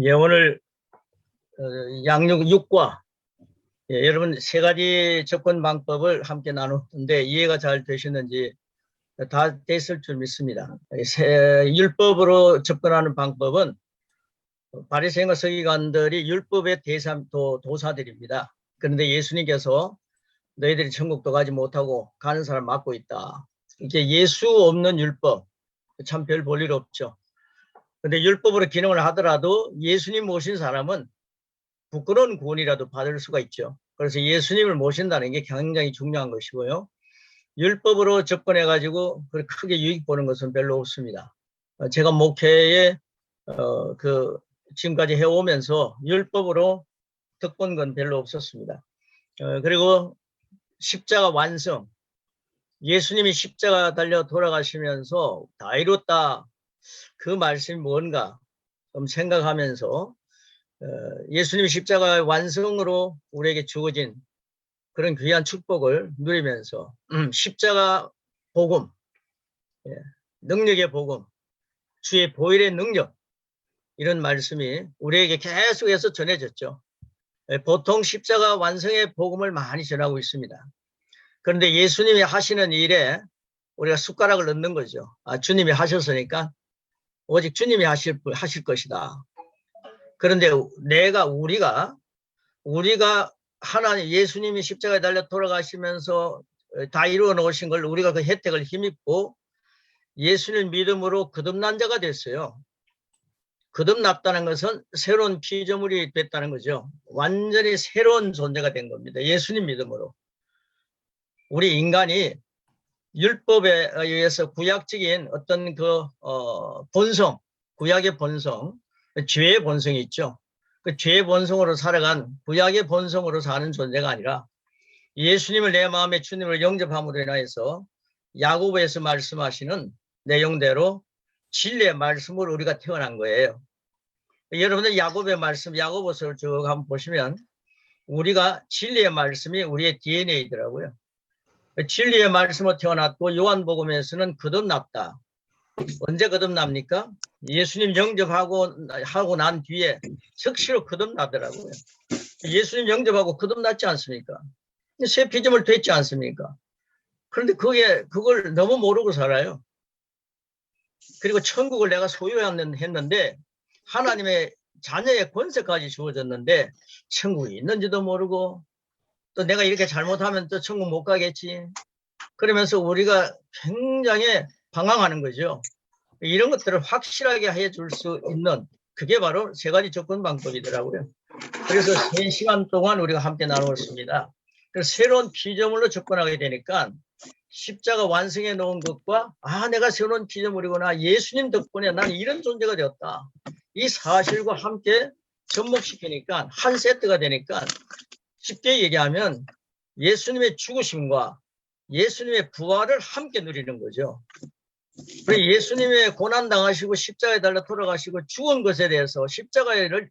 예, 오늘 양육 6과 여러분 세 가지 접근 방법을 함께 나눴는데 이해가 잘 되셨는지 다 됐을 줄 믿습니다. 율법으로 접근하는 방법은 바리새인과 서기관들이 율법의 도사들입니다. 그런데 예수님께서 너희들이 천국도 가지 못하고 가는 사람 막고 있다. 이게 예수 없는 율법 참 별 볼 일 없죠. 근데 율법으로 기능을 하더라도 예수님 모신 사람은 부끄러운 구원이라도 받을 수가 있죠. 그래서 예수님을 모신다는 게 굉장히 중요한 것이고요. 율법으로 접근해가지고 크게 유익 보는 것은 별로 없습니다. 제가 목회에 지금까지 해오면서 율법으로 득본 건 별로 없었습니다. 그리고 십자가 완성. 예수님이 십자가 달려 돌아가시면서 다 이뤘다. 그 말씀이 뭔가 좀 생각하면서 예수님이 십자가의 완성으로 우리에게 주어진 그런 귀한 축복을 누리면서 십자가 복음, 능력의 복음, 주의 보혈의 능력 이런 말씀이 우리에게 계속해서 전해졌죠. 보통 십자가 완성의 복음을 많이 전하고 있습니다. 그런데 예수님이 하시는 일에 우리가 숟가락을 넣는 거죠. 주님이 하셨으니까 오직 주님이 하실 것이다. 그런데 우리가 하나님 예수님이 십자가에 달려 돌아가시면서 다 이루어 놓으신 걸 우리가 그 혜택을 힘입고 예수님 믿음으로 거듭난 자가 됐어요. 거듭났다는 것은 새로운 피조물이 됐다는 거죠. 완전히 새로운 존재가 된 겁니다. 예수님 믿음으로. 우리 인간이 율법에 의해서 구약적인 어떤 본성, 구약의 본성, 죄의 본성이 있죠. 그 죄의 본성으로 살아간 구약의 본성으로 사는 존재가 아니라 예수님을 내 마음의 주님을 영접함으로 인하여서 야고보에서 말씀하시는 내용대로 진리의 말씀으로 우리가 태어난 거예요. 여러분들 야고보의 말씀, 야고보서를 쭉 한번 보시면 우리가 진리의 말씀이 우리의 DNA더라고요. 진리의 말씀으로 태어났고 요한복음에서는 거듭났다. 언제 거듭납니까? 예수님 영접하고 난 뒤에 즉시로 거듭나더라고요. 예수님 영접하고 거듭났지 않습니까? 새 피조물 됐지 않습니까? 그런데 그걸 너무 모르고 살아요. 그리고 천국을 내가 소유했는데 하나님의 자녀의 권세까지 주어졌는데 천국이 있는지도 모르고 또 내가 이렇게 잘못하면 또 천국 못 가겠지. 그러면서 우리가 굉장히 방황하는 거죠. 이런 것들을 확실하게 해줄 수 있는 그게 바로 세 가지 접근 방법이더라고요. 그래서 3시간 동안 우리가 함께 나누었습니다. 그래서 새로운 피조물로 접근하게 되니까 십자가 완성해 놓은 것과 내가 새로운 피조물이구나. 예수님 덕분에 나는 이런 존재가 되었다. 이 사실과 함께 접목시키니까 한 세트가 되니까 쉽게 얘기하면 예수님의 죽으심과 예수님의 부활을 함께 누리는 거죠. 예수님의 고난당하시고 십자가에 달려 돌아가시고 죽은 것에 대해서 십자가를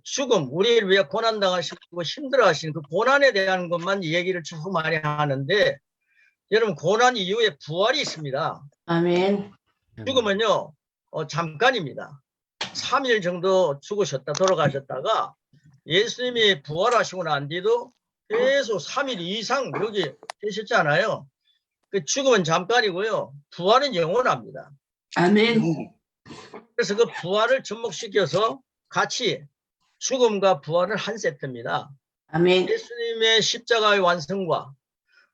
죽음, 우리를 위해 고난당하시고 힘들어하신 그 고난에 대한 것만 얘기를 쭉 많이 하는데 여러분 고난 이후에 부활이 있습니다. 아멘. 죽음은요 잠깐입니다. 3일 정도 돌아가셨다가 예수님이 부활하시고 난 뒤도 계속 3일 이상 여기 계셨잖아요. 그 죽음은 잠깐이고요. 부활은 영원합니다. 아멘. 그래서 그 부활을 접목시켜서 같이 죽음과 부활을 한 세트입니다. 아멘. 예수님의 십자가의 완성과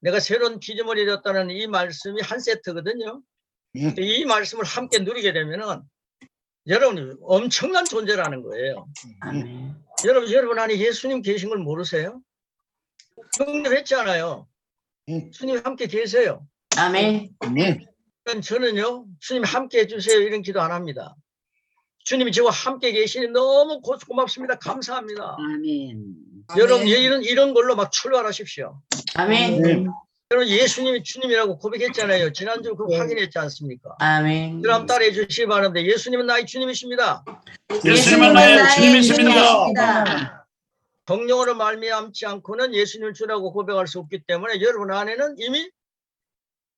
내가 새로운 피조물이 되었다는 이 말씀이 한 세트거든요. 이 말씀을 함께 누리게 되면은 여러분이 엄청난 존재라는 거예요. 아멘. 여러분 안에 예수님 계신 걸 모르세요? 영접했잖아요. 주님 함께 계세요. 아멘. 저는요 주님 함께 해주세요 이런 기도 안 합니다. 주님이 저와 함께 계시니 너무 고맙습니다. 감사합니다. 아멘. 여러분 이런 걸로 막 출발하십시오. 아멘. 여러분 예수님이 주님이라고 고백했잖아요. 지난주 그거 확인했지 않습니까? 아멘. 그럼 따라해 주시기 바랍니다. 예수님은 나의 주님이십니다. 예수님은 나의 주님이십니다. 성령으로 말미암지 않고는 예수님을 주라고 고백할 수 없기 때문에 여러분 안에는 이미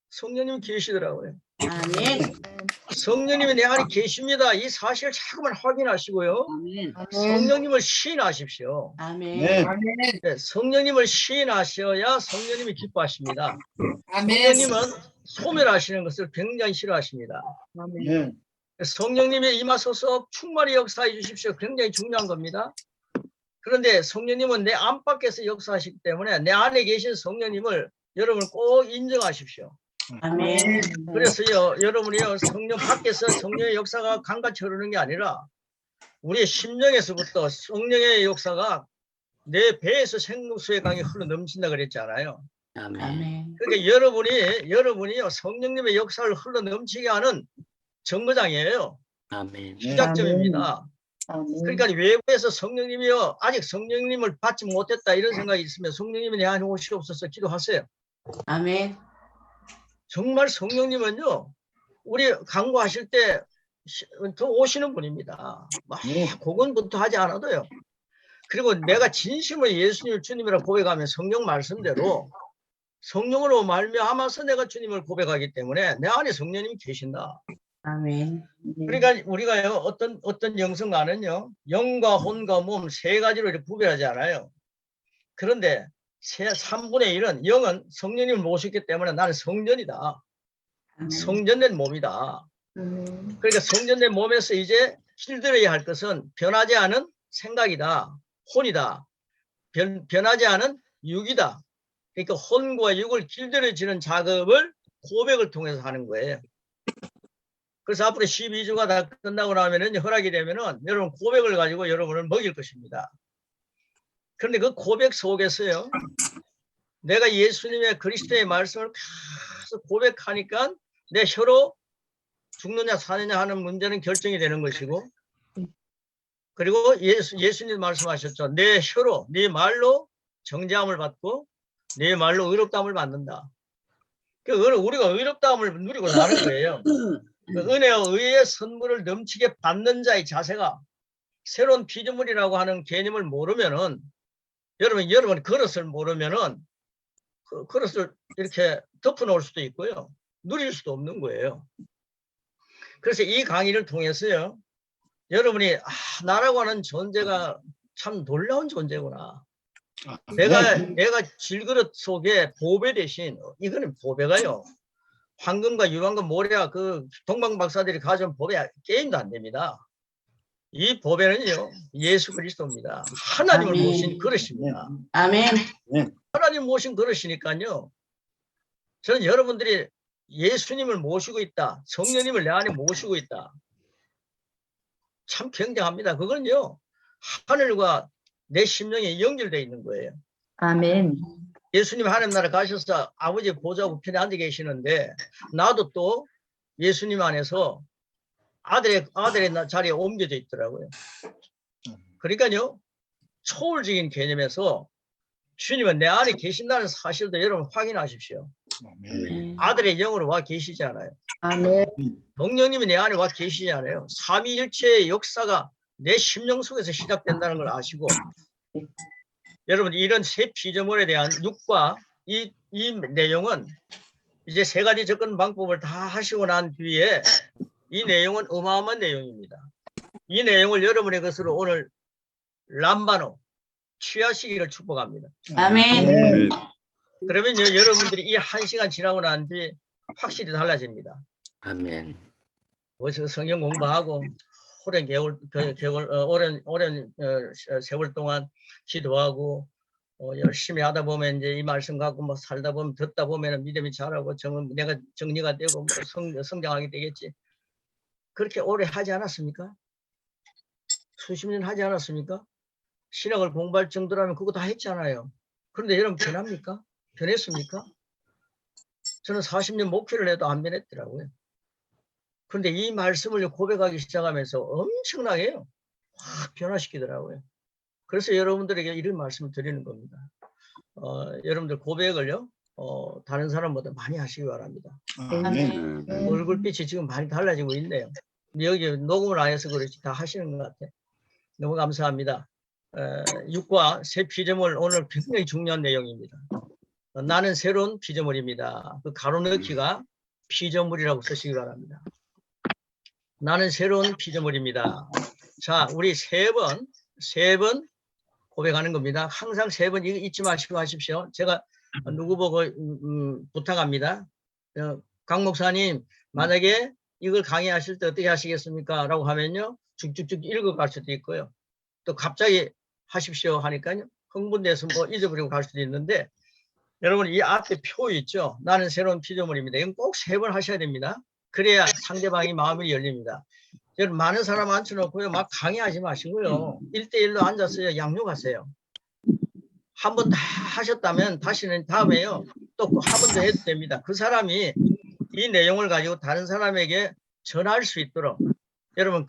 성령님이 계시더라고요. 아멘. 성령님이 내 안에 계십니다. 이 사실을 자꾸만 확인하시고요. 아멘. 성령님을 시인하십시오. 아멘. 네, 성령님을 시인하셔야 성령님이 기뻐하십니다. 아멘. 성령님은 소멸하시는 것을 굉장히 싫어하십니다. 아멘. 성령님이 임하소서 충만히 역사해 주십시오. 굉장히 중요한 겁니다. 그런데 성령님은 내 안팎에서 역사하시기 때문에 내 안에 계신 성령님을 여러분 꼭 인정하십시오. 아멘. 그래서요, 여러분이요, 성령 밖에서 성령의 역사가 강같이 흐르는 게 아니라 우리의 심령에서부터 성령의 역사가 내 배에서 생수의 강이 흘러 넘친다 그랬잖아요. 아멘. 그러니까 여러분이요, 성령님의 역사를 흘러 넘치게 하는 정거장이에요. 시작점입니다. 그러니까 외부에서 성령님이요, 아직 성령님을 받지 못했다 이런 생각이 있으면 성령님이 내 안에 오시옵소서 기도하세요. 아멘. 정말 성령님은요, 우리 강구하실 때 더 오시는 분입니다. 막 고군분투 하지 않아도요. 그리고 내가 진심으로 예수님을 주님이라고 고백하면 성령 말씀대로 성령으로 말미암아서 내가 주님을 고백하기 때문에 내 안에 성령님이 계신다. 아멘. 그러니까 우리가요, 어떤 영성가는요, 영과 혼과 몸 세 가지로 이렇게 구별하지 않아요. 그런데 3분의 1은 영은 성령님을 모셨기 때문에 나는 성전이다. 성전된 몸이다. 그러니까 성전된 몸에서 이제 길들여야 할 것은 변하지 않은 생각이다. 혼이다. 변하지 않은 육이다. 그러니까 혼과 육을 길들여지는 작업을 고백을 통해서 하는 거예요. 그래서 앞으로 12주가 다 끝나고 나면은 허락이 되면은 여러분 고백을 가지고 여러분을 먹일 것입니다. 그런데 그 고백 속에서요, 내가 예수님의 그리스도의 말씀을 계속 고백하니까 내 혀로 죽느냐 사느냐 하는 문제는 결정이 되는 것이고, 그리고 예수님 말씀하셨죠. 내 혀로, 네 말로 정죄함을 받고 네 말로 의롭다함을 받는다. 우리가 의롭다함을 누리고 사는 거예요. 은혜와 의의 선물을 넘치게 받는 자의 자세가 새로운 피조물이라고 하는 개념을 모르면은, 여러분 그릇을 모르면은 그 그릇을 이렇게 덮어놓을 수도 있고요, 누릴 수도 없는 거예요. 그래서 이 강의를 통해서요, 여러분이 나라고 하는 존재가 참 놀라운 존재구나. 내가 질그릇 속에 보배 대신, 이거는 보배가요, 황금과 유황과 모래와 그 동방 박사들이 가져온 보배 게임도 안 됩니다. 이 보배는요, 예수 그리스도입니다. 하나님을 아멘. 모신 그릇입니다. 아멘. 하나님 모신 그릇이니까요, 저는 여러분들이 예수님을 모시고 있다, 성령님을 내 안에 모시고 있다, 참 굉장합니다. 그건요, 하늘과 내 심령에 연결되어 있는 거예요. 아멘. 예수님 하나님 나라 가셔서 아버지 보좌 우편에 앉아 계시는데, 나도 또 예수님 안에서 아들의 자리에 옮겨져 있더라고요. 그러니까요, 초월적인 개념에서 주님은 내 안에 계신다는 사실도 여러분 확인하십시오. 아들의 영으로 와 계시지 않아요. 아멘. 성령님이 내 안에 와 계시지 않아요. 삼위일체의 역사가 내 심령 속에서 시작된다는 걸 아시고, 여러분 이런 세 피조물에 대한 육과 이 내용은 이제 세 가지 접근 방법을 다 하시고 난 뒤에 이 내용은 어마어마한 내용입니다. 이 내용을 여러분의 것으로 오늘 람바노 취하시기를 축복합니다. 아멘. 그러면요, 여러분들이 이 1시간 지나고 난 뒤 확실히 달라집니다. 아멘. 어디서 성경 공부하고 오랜 세월 동안 기도하고 열심히 하다 보면 이제 이 말씀 갖고 뭐 살다 보면 듣다 보면은 믿음이 자라고 내가 정리가 되고 뭐 성장하게 되겠지. 그렇게 오래 하지 않았습니까? 수십 년 하지 않았습니까? 신학을 공부할 정도라면 그거 다 했잖아요. 그런데 여러분 변합니까? 변했습니까? 저는 40년 목회를 해도 안 변했더라고요. 그런데 이 말씀을 고백하기 시작하면서 엄청나게요, 확 변화시키더라고요. 그래서 여러분들에게 이런 말씀을 드리는 겁니다. 여러분들 고백을요, 다른 사람보다 많이 하시기 바랍니다. 아멘. 얼굴빛이 지금 많이 달라지고 있네요. 여기 녹음을 안 해서 그렇지 다 하시는 것 같아요. 너무 감사합니다. 육과 새 피조물, 오늘 굉장히 중요한 내용입니다. 나는 새로운 피조물입니다. 그 가로넣기가 피조물이라고 쓰시기 바랍니다. 나는 새로운 피조물입니다. 자, 우리 세 번 고백하는 겁니다. 항상 3번 이거 잊지 마시고 하십시오. 제가 누구 보고 부탁합니다. 강 목사님, 만약에 이걸 강의하실 때 어떻게 하시겠습니까? 라고 하면요, 쭉쭉쭉 읽어갈 수도 있고요. 또 갑자기 하십시오 하니까요, 흥분돼서 뭐 잊어버리고 갈 수도 있는데, 여러분 이 앞에 표 있죠? 나는 새로운 피조물입니다. 이건 꼭 3번 하셔야 됩니다. 그래야 상대방이 마음이 열립니다. 여러분 많은 사람 앉혀놓고요, 막 강의하지 마시고요, 1대1로 앉아서 양육하세요. 한 번 다 하셨다면 다시는 다음에요, 또 한 번 더 해도 됩니다. 그 사람이 이 내용을 가지고 다른 사람에게 전할 수 있도록 여러분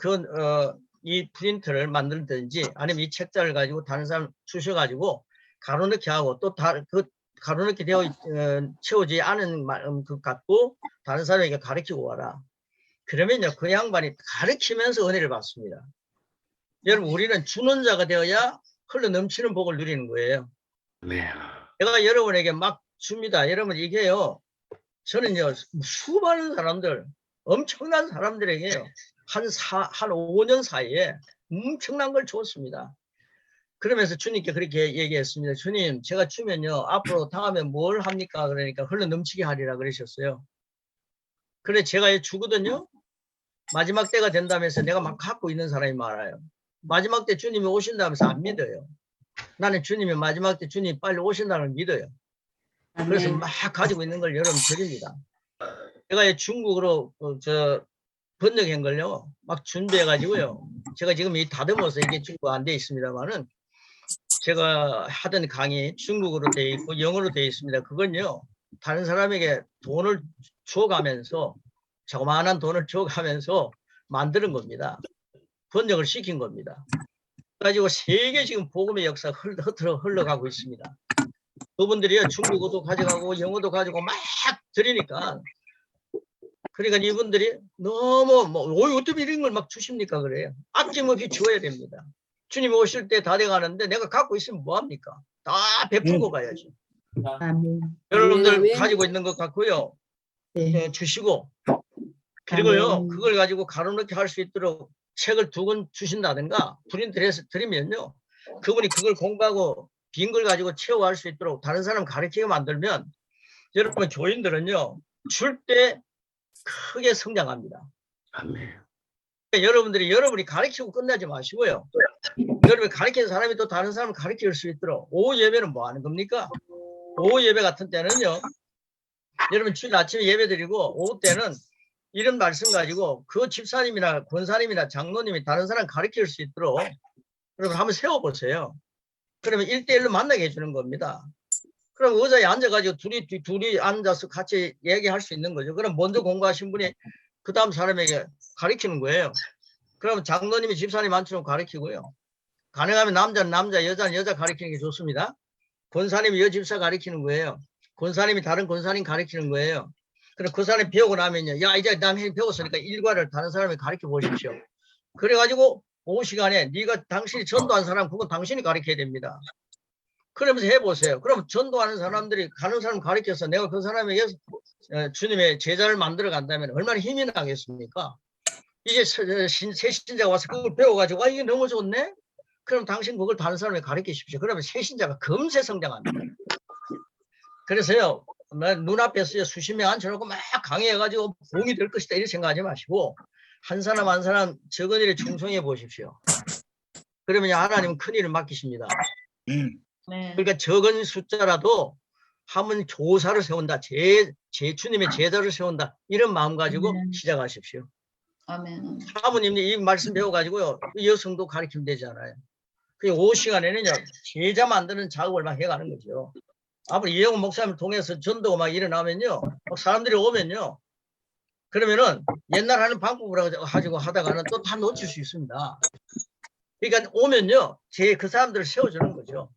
이 프린트를 만들든지 아니면 이 책자를 가지고 다른 사람 주셔가지고 가로넣기 하고 또 그 가로넣기 되어 채우지 않은 것 갖고 다른 사람에게 가르치고 와라. 그러면요, 그 양반이 가르치면서 은혜를 받습니다. 여러분 우리는 주는 자가 되어야 흘러 넘치는 복을 누리는 거예요. 네. 제가 여러분에게 막 줍니다. 여러분 이게요, 저는요 수많은 사람들, 엄청난 사람들에게요 한 5년 사이에 엄청난 걸 줬습니다. 그러면서 주님께 그렇게 얘기했습니다. 주님, 제가 주면요 앞으로 다음에 뭘 합니까? 그러니까 흘러 넘치게 하리라 그러셨어요. 그래 제가 주거든요. 마지막 때가 된다면서 내가 막 갖고 있는 사람이 많아요. 마지막 때 주님이 오신다면서 안 믿어요. 나는 주님이 마지막 때 주님이 빨리 오신다는 걸 믿어요. 그래서 막 가지고 있는 걸 여러분 드립니다. 제가 중국어로 번역한 걸요 막 준비해 가지고요, 제가 지금 이 다듬어서 이게 중국어 안 돼 있습니다만은 제가 하던 강의 중국어로 돼 있고 영어로 돼 있습니다. 그건요 다른 사람에게 돈을 줘가면서, 조그마한 돈을 줘가면서 만드는 겁니다. 번역을 시킨 겁니다. 그래가지고 세계 지금 복음의 역사가 흘러가고 있습니다. 그분들이요 중국어도 가져가고 영어도 가지고 막 드리니까, 그러니까 이분들이 너무 어떻게 이런 걸 막 주십니까? 그래요. 아낌없이 줘야 됩니다. 주님 오실 때 다 돼가는데 내가 갖고 있으면 뭐합니까? 다 베풀고 가야지. 아멘. 여러분들 아멘. 가지고 있는 것 같고요, 네. 주시고, 그리고요 아멘. 그걸 가지고 가로넣기 할 수 있도록 책을 2권 주신다든가 프린트를 해서 드리면요, 그분이 그걸 공부하고 빈 걸 가지고 채워갈 수 있도록 다른 사람 가르치게 만들면 여러분 교인들은요 줄 때 크게 성장합니다. 아멘. 그러니까 여러분이 가르치고 끝나지 마시고요, 여러분이 가르치는 사람이 또 다른 사람을 가르칠 수 있도록. 오후 예배는 뭐 하는 겁니까? 오후 예배 같은 때는요, 여러분 주일 아침에 예배 드리고 오후 때는 이런 말씀 가지고 그 집사님이나 권사님이나 장로님이 다른 사람 가르칠 수 있도록 여러분 한번 세워보세요. 그러면 1대1로 만나게 해주는 겁니다. 그럼 의자에 앉아가지고 둘이 앉아서 같이 얘기할 수 있는 거죠. 그럼 먼저 공부하신 분이 그 다음 사람에게 가르치는 거예요. 그러면 장로님이 집사님 앉혀놓고 가르치고요, 가능하면 남자는 남자, 여자는 여자 가르치는 게 좋습니다. 권사님이 여집사 가르치는 거예요. 권사님이 다른 권사님 가르치는 거예요. 그럼 그 사람이 배우고 나면요, 야 이제 남편이 배웠으니까 일과를 다른 사람이 가르쳐 보십시오. 그래가지고 오후 시간에 당신이 전도한 사람, 그건 당신이 가르쳐야 됩니다. 그러면서 해보세요. 그럼 전도하는 사람들이 가는 사람 가르쳐서 내가 그 사람에게 주님의 제자를 만들어 간다면 얼마나 힘이 나겠습니까? 이제 새 신자가 와서 그걸 배워가지고 이게 너무 좋네? 그럼 당신 그걸 다른 사람에게 가르치십시오. 그러면 새 신자가 금세 성장합니다. 그래서요, 눈앞에서 수십 명 앉혀놓고 막 강의해가지고 봉이 될 것이다 이렇게 생각하지 마시고 한 사람 한 사람 적은 일에 충성해 보십시오. 그러면 하나님은 큰 일을 맡기십니다. 그러니까 적은 숫자라도 한번 교사를 세운다, 주님의 제자를 세운다, 이런 마음 가지고 시작하십시오. 아멘. 사모님이 이 말씀 배워가지고요, 여성도 가르치면 되잖아요. 그 오후 시간에는요 제자 만드는 작업을 막 해가는 거죠. 앞으로 이영훈 목사님을 통해서 전도가 막 일어나면요, 사람들이 오면요, 그러면은 옛날 하는 방법으로 가지고 하다가는 또 다 놓칠 수 있습니다. 그러니까 오면요 그 사람들을 세워주는 거죠.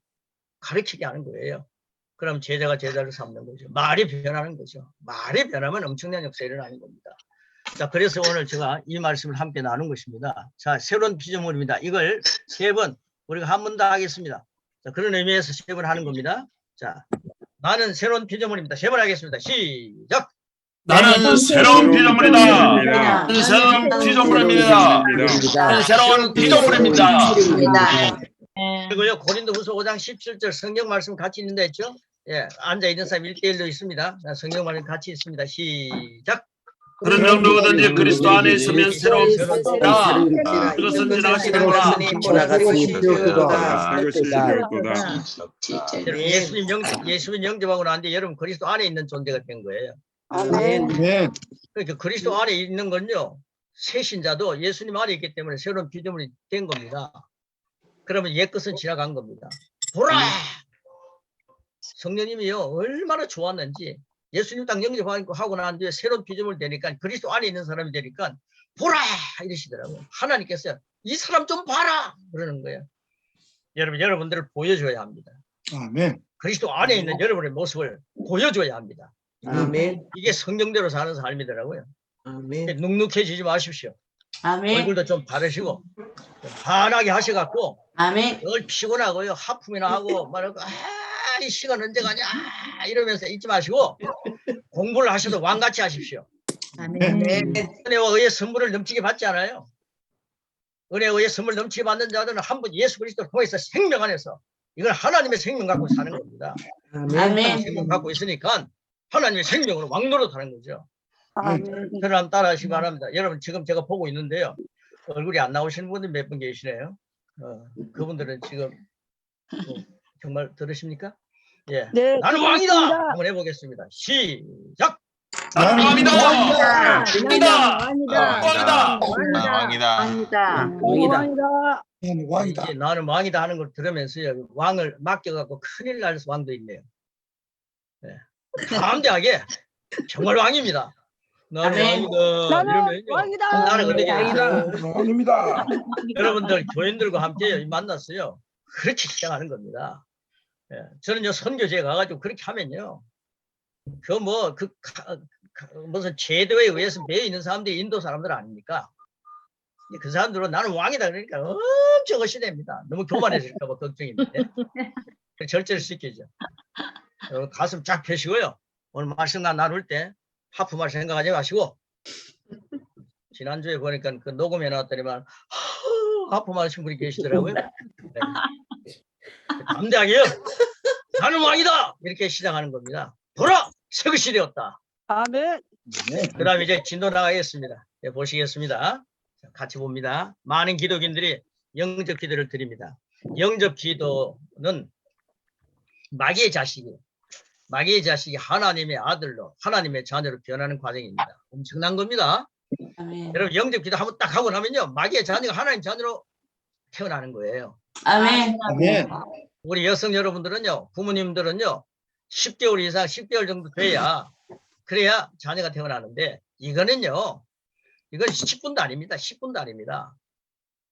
가르치게 하는 거예요. 그럼 제자가 제자를 삼는 거죠. 말이 변하는 거죠. 말이 변하면 엄청난 역사가 일어나는 겁니다. 자, 그래서 오늘 제가 이 말씀을 함께 나눈 것입니다. 자, 새로운 피조물입니다. 이걸 3번 우리가 한 번 더 하겠습니다. 자, 그런 의미에서 3번 하는 겁니다. 자, 나는 새로운 피조물입니다. 3번 하겠습니다. 시작! 나는 새로운 피조물이다. 나는 새로운 피조물입니다. 나는 새로운 피조물입니다. 그리고요 고린도후서 5장 17절 성경 말씀 같이 있는다 했죠? 예, 앉아 있는 사람 1대1로 있습니다. 성경 말씀 같이 있습니다. 시작. 그런 점 누구든지 그리스도 안에 있으면 새로운 피조물이다. 그것은 지나가시는구나. 예수님 영접하고 난 뒤에 여러분 그리스도 안에 있는 존재가 된 거예요. 아멘. 그러니까 그리스도 안에 있는 건요 새 신자도 예수님 안에 있기 때문에 새로운 피조물이 된 겁니다. 그러면 옛 것은 지나간 겁니다. 보라! 성령님이요 얼마나 좋았는지 예수님 딱 영접하고 난 뒤에 새로운 피조물 되니까 그리스도 안에 있는 사람이 되니까 보라! 이러시더라고요. 하나님께서 이 사람 좀 봐라! 그러는 거예요. 여러분들을 보여줘야 합니다. 아멘. 그리스도 안에 있는 여러분의 모습을 보여줘야 합니다. 아멘. 이게 성경대로 사는 삶이더라고요. 아멘. 눅눅해지지 마십시오. 아멘. 얼굴도 좀 바르시고 좀 환하게 하셔갖고 아멘. 늘 피곤하고요 하품이나 하고 말하고 이 시간 언제 가냐 이러면서 잊지 마시고 공부를 하셔도 왕같이 하십시오. 아멘. 은혜와 의의 선물을 넘치게 받지 않아요. 은혜와 의의 선물 넘치게 받는 자들은 한 번 예수 그리스도를 통해서 생명 안에서 이건 하나님의 생명 갖고 사는 겁니다. 아멘. 생명 갖고 있으니까 하나님의 생명으로 왕노릇 하는 거죠. 아멘. 저를 한번 따라 하시기 바랍니다. 여러분 지금 제가 보고 있는데요. 얼굴이 안 나오시는 분들 몇 분 계시네요. 그분들은 지금 정말 들으십니까? 예. 네, 나는 왕이다! 들었습니다. 한번 해보겠습니다. 시작! 나는 왕이다. 왕이다. 왕이다. 왕이다. 왕이다. 왕이다. 이제 나는 왕이다 하는 걸 들으면서요. 왕을 맡겨갖고 큰일 날 왕도 있네요. 예. 담대하게 정말 왕입니다. 나는 아멘. 왕이다. 나는 이러면요. 왕이다. 나는 어떻게 왕입니다. 여러분들 교인들과 함께 만났어요. 그렇게 시작하는 겁니다. 예, 저는요 선교지에 가가지고 그렇게 하면요, 무슨 제도에 의해서 매여 있는 사람들이 인도 사람들 아닙니까? 그 사람들은 나는 왕이다 그러니까 엄청 어시됩니다. 너무 교만해질까봐 걱정인데 절제를 시키죠. 가슴 쫙 펴시고요. 오늘 말씀 나눌 때 하품할 생각하지 마시고 지난주에 보니까 그 녹음해 놨더니만 하품하신 분이 계시더라고요. 네. 담대하게요. 나는 왕이다. 이렇게 시작하는 겁니다. 보라, 새 것이 되었다. 아멘. 그다음 이제 진도 나가겠습니다. 네, 보시겠습니다. 자, 같이 봅니다. 많은 기독인들이 영접 기도를 드립니다. 영접 기도는 마귀의 자식이 하나님의 아들로 하나님의 자녀로 변하는 과정입니다. 엄청난 겁니다. 아멘. 여러분 영접 기도 한번 딱 하고 나면요 마귀의 자녀가 하나님 자녀로 태어나는 거예요. 아멘. 아멘. 우리 여성 여러분들은요, 부모님들은요, 10개월 이상, 10개월 정도 돼야, 그래야 자녀가 태어나는데, 이거는요, 이건 10분도 아닙니다. 10분도 아닙니다.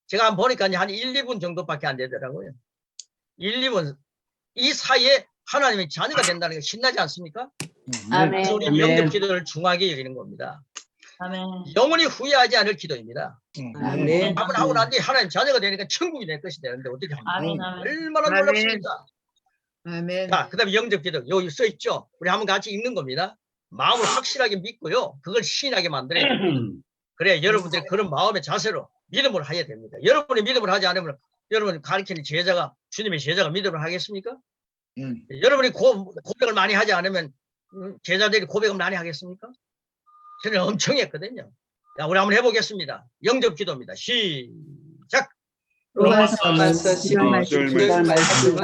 제가 한번 보니까 한 1, 2분 정도밖에 안 되더라고요. 1, 2분. 이 사이에 하나님의 자녀가 된다는 게 신나지 않습니까? 아멘. 그래서 우리 영접 기도를 중하게 여기는 겁니다. 아멘. 영원히 후회하지 않을 기도입니다. 아멘. 한번 하고 난 뒤에 하나님 자녀가 되니까 천국이 내 것이 되는데 어떻게 합니까? 아멘. 아멘. 얼마나 놀랍습니까? 아멘. 자, 그 다음에 영접 기도. 여기 써 있죠? 우리 한번 같이 읽는 겁니다. 마음을 확실하게 믿고요. 그걸 시인하게 만들어야 됩니다. 그래, 여러분들이 그런 마음의 자세로 믿음을 해야 됩니다. 여러분이 믿음을 하지 않으면 여러분 가르치는 제자가, 주님의 제자가 믿음을 하겠습니까? 여러분이 고백을 많이 하지 않으면 제자들이 고백을 많이 하겠습니까? 저는 엄청 했거든요. 자, 우리 한번 해보겠습니다. 영접 기도입니다. 시작! 로마서 10절 말씀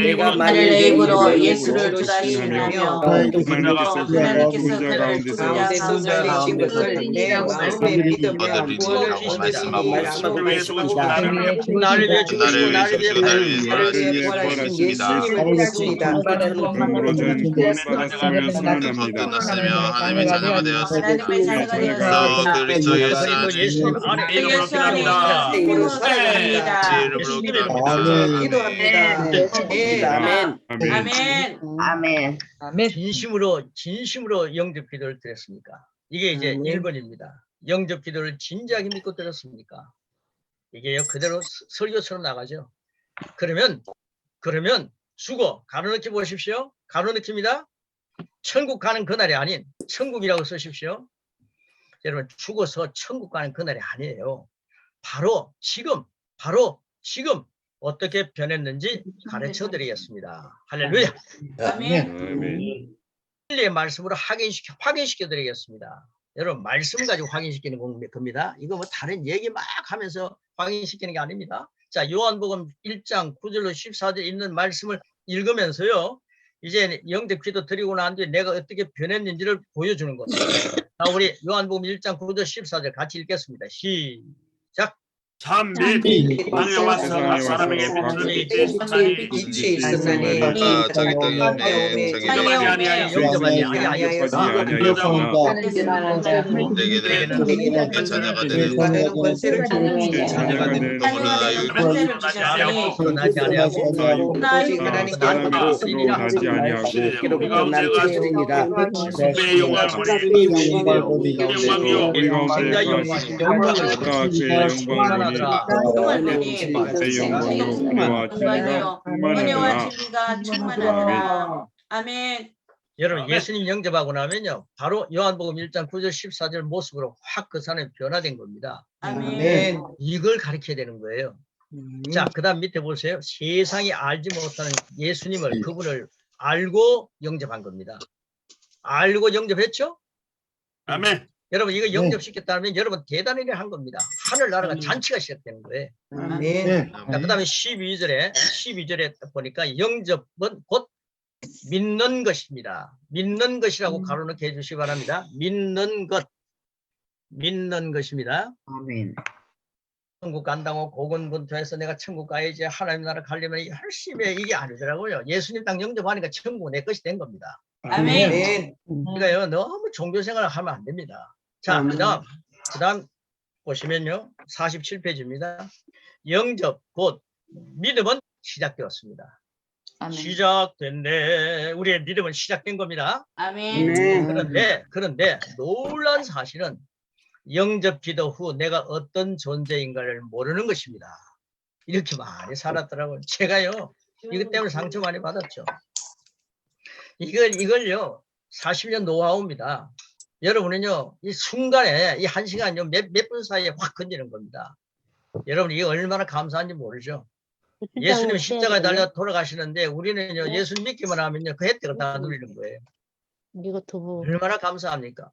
내가 만일 내 입으로 예수를 주다 시인하며 하나님께서 그를 그를 가운데 쏟아내신 것을 내 마음에 믿으며 구원을 얻으시니 말씀하셨습니다. 나를 위해 죽으시고 나를 위해 나를 위해 부활하신 예수님을 믿습니다. 끝났으며 하나님의 자녀가 되었습니다. 하나님의 자녀가 되었습니다. 그리스도 그리고 예수님 안에 이름으로 기도합니다. 이름으로 살아갑니다. 이름으로 기도합니다. 기도합니다. 아멘. 아멘. 아멘. 진심으로 영접 기도를 드렸습니까? 이게 이제 1번입니다. 영접 기도를 진지하게 믿고 드렸습니까? 이게요 그대로 설교처럼 나가죠. 그러면 수고 가로넣기 보십시오. 가로넣기입니다. 천국 가는 그날이 아닌 천국이라고 쓰십시오. 여러분 죽어서 천국 가는 그날이 아니에요. 바로 지금 어떻게 변했는지 가르쳐 드리겠습니다. 할렐루야. 아멘. 진리의 말씀으로 확인시켜 드리겠습니다. 여러분 말씀 가지고 확인시키는 겁니다. 이거 뭐 다른 얘기 막 하면서 확인시키는 게 아닙니다. 자, 요한복음 1장 9절로 14절 있는 말씀을 읽으면서요. 이제 영접 기도 드리고 난 뒤에 내가 어떻게 변했는지를 보여주는 겁니다. 자, 우리 요한복음 1장 9절 14절 같이 읽겠습니다. 시작. 참 및 땅에 와서 각 사람에게 빛을 비추었나니 빛이 있으나니 저기 땅에 영접하지 아니하여 영접하지 내게는 자녀가 되는 권세를 자녀가 되는 권세를 주셨으니 변하지 아니하고 오직 하나님께 하지 아니하고 우리 가운데 가시니라 내 영광을 보니 우리 가운데 가시니까 그의 영광을 은혜와 진리가 충만하니라. 아멘. 여러분 예수님 영접하고 나면요 바로 요한복음 1장 9절 14절 모습으로 확 그 사람이 변화된 겁니다. 아멘. 이걸 가르쳐야 되는 거예요. 자, 그 다음 밑에 보세요. 세상이 알지 못하는 예수님을 그분을 알고 영접한 겁니다. 알고 영접했죠? 아멘. 여러분 이거 영접시켰다면 여러분 대단히 한 겁니다. 하늘나라가 잔치가 시작되는 거예요. 아멘. 자, 그 다음에 12절에 보니까 영접은 곧 믿는 것입니다. 믿는 것이라고 가로넣게 해주시기 바랍니다. 믿는 것입니다. 아멘. 천국 간다고 고군분투해서 내가 천국 가야지 하나님 나라 가려면 열심히 해. 이게 아니더라고요. 예수님 딱 영접하니까 천국 내 것이 된 겁니다. 아멘. 그러니까요 너무 종교생활을 하면 안 됩니다. 자, 그다음 보시면요 47페이지입니다. 영접 곧 믿음은 시작되었습니다. 아멘. 시작됐네. 우리의 믿음은 시작된 겁니다. 아멘. 그런데 놀란 사실은 영접 기도 후 내가 어떤 존재인가를 모르는 것입니다. 이렇게 많이 살았더라고요. 제가요 이것 때문에 상처 많이 받았죠. 이걸요 40년 노하우입니다. 여러분은요 이 순간에 이 한 시간요 몇 분 사이에 확 건지는 겁니다. 여러분 이게 얼마나 감사한지 모르죠. 예수님 십자가에 달려 돌아가시는데 우리는요 예수님 믿기만 하면요 그 혜택을 다 누리는 거예요. 얼마나 감사합니까?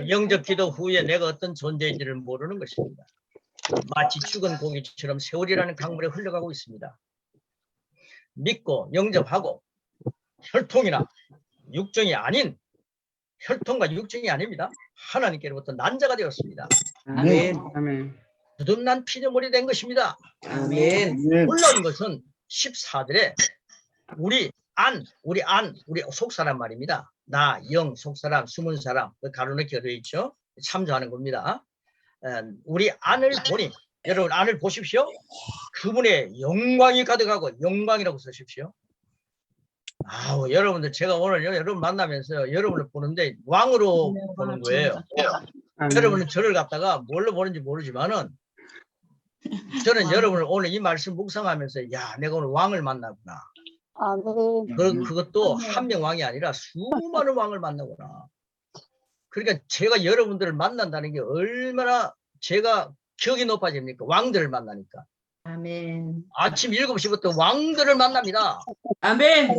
영접 기도 후에 내가 어떤 존재인지를 모르는 것입니다. 마치 죽은 고기처럼 세월이라는 강물에 흘러가고 있습니다. 믿고 영접하고 혈통이나 육정이 아닌 혈통과 육정이 아닙니다. 하나님께로부터 난자가 되었습니다. 아멘. 거듭난 피조물이 된 것입니다. 아멘. 놀라운 것은 14절에 우리 속사람 말입니다. 나, 영, 속사람, 숨은 사람, 가로넣기가 되어 있죠. 참조하는 겁니다. 우리 안을 보니, 여러분 안을 보십시오. 그분의 영광이 가득하고 영광이라고 쓰십시오. 아우, 여러분들 제가 오늘요, 여러분 만나면서요, 여러분을 보는데 왕으로 보는 거예요. 여러분은 저를 갖다가 뭘로 보는지 모르지만은 저는 여러분을 오늘 이 말씀 묵상하면서 야, 내가 오늘 왕을 만나구나. 그것도 한 명 왕이 아니라 수많은 왕을 만나구나. 그러니까 제가 여러분들을 만난다는 게 얼마나 제가 격이 높아집니까? 왕들을 만나니까. 아멘. 아침 7시부터 왕들을 만납니다. 아멘.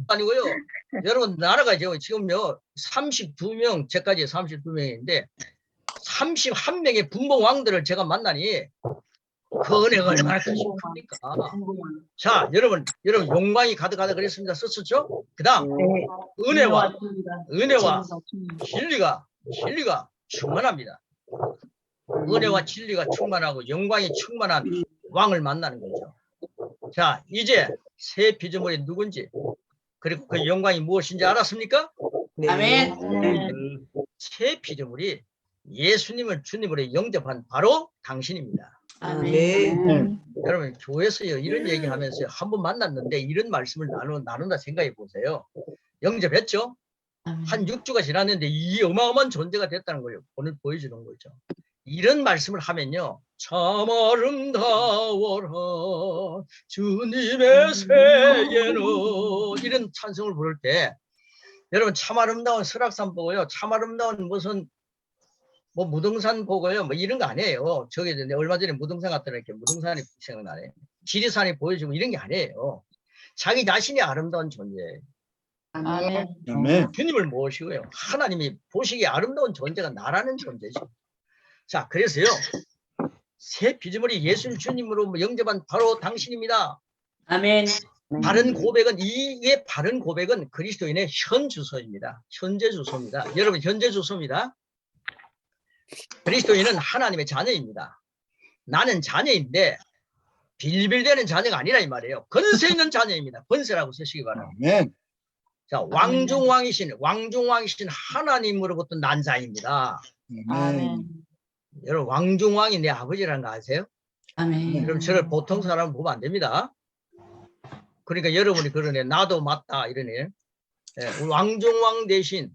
아니고요. 여러분 나라가 지금요 32명, 제까지 32명인데 31명의 분봉 왕들을 제가 만나니 그 은혜가 얼마나 크십니까? 자, 여러분 영광이 가득하다 그랬습니다. 썼었죠? 그 다음 은혜와 진리가 충만합니다. 은혜와 진리가 충만하고 영광이 충만한 왕을 만나는 거죠. 자, 이제 새 피조물이 누군지 그리고 그 영광이 무엇인지 알았습니까? 아멘. 새 피조물이 예수님을 주님으로 영접한 바로 당신입니다. 아멘. 여러분 교회에서요 이런 얘기하면서 한번 만났는데 이런 말씀을 나눈다 생각해 보세요. 영접했죠? 한 6주가 지났는데 이 어마어마한 존재가 됐다는 걸 오늘 보여주는 거죠. 이런 말씀을 하면요 참 아름다워라 주님의 세계는 이런 찬송을 부를 때 여러분 참 아름다운 설악산 보고요. 참 아름다운 무슨 뭐 무등산 보고요. 뭐 이런 거 아니에요. 저기 얼마 전에 무등산 갔더니 무등산이 생각나네. 지리산이 보여주고 이런 게 아니에요. 자기 자신이 아름다운 존재예요. 아멘. 아멘. 주님을 모시고요. 하나님이 보시기에 아름다운 존재가 나라는 존재죠. 자, 그래서요. 새 피조물이 예수 주님으로 영접한 바로 당신입니다. 아멘. 바른 고백은 이게 바른 고백은 그리스도인의 현 주소입니다. 현재 주소입니다. 여러분 현재 주소입니다. 그리스도인은 하나님의 자녀입니다. 나는 자녀인데 빌빌대는 자녀가 아니라 이 말이에요. 권세 있는 자녀입니다. 권세라고 쓰시기 바랍니다. 아멘. 자, 왕중왕이신 하나님으로부터 난 자입니다. 아멘. 여러분 왕중왕이 내 아버지라는 거 아세요? 아멘. 그럼 저를 보통 사람 보면 안 됩니다. 그러니까 여러분이 그러네. 나도 맞다 이러네. 예, 왕중왕 대신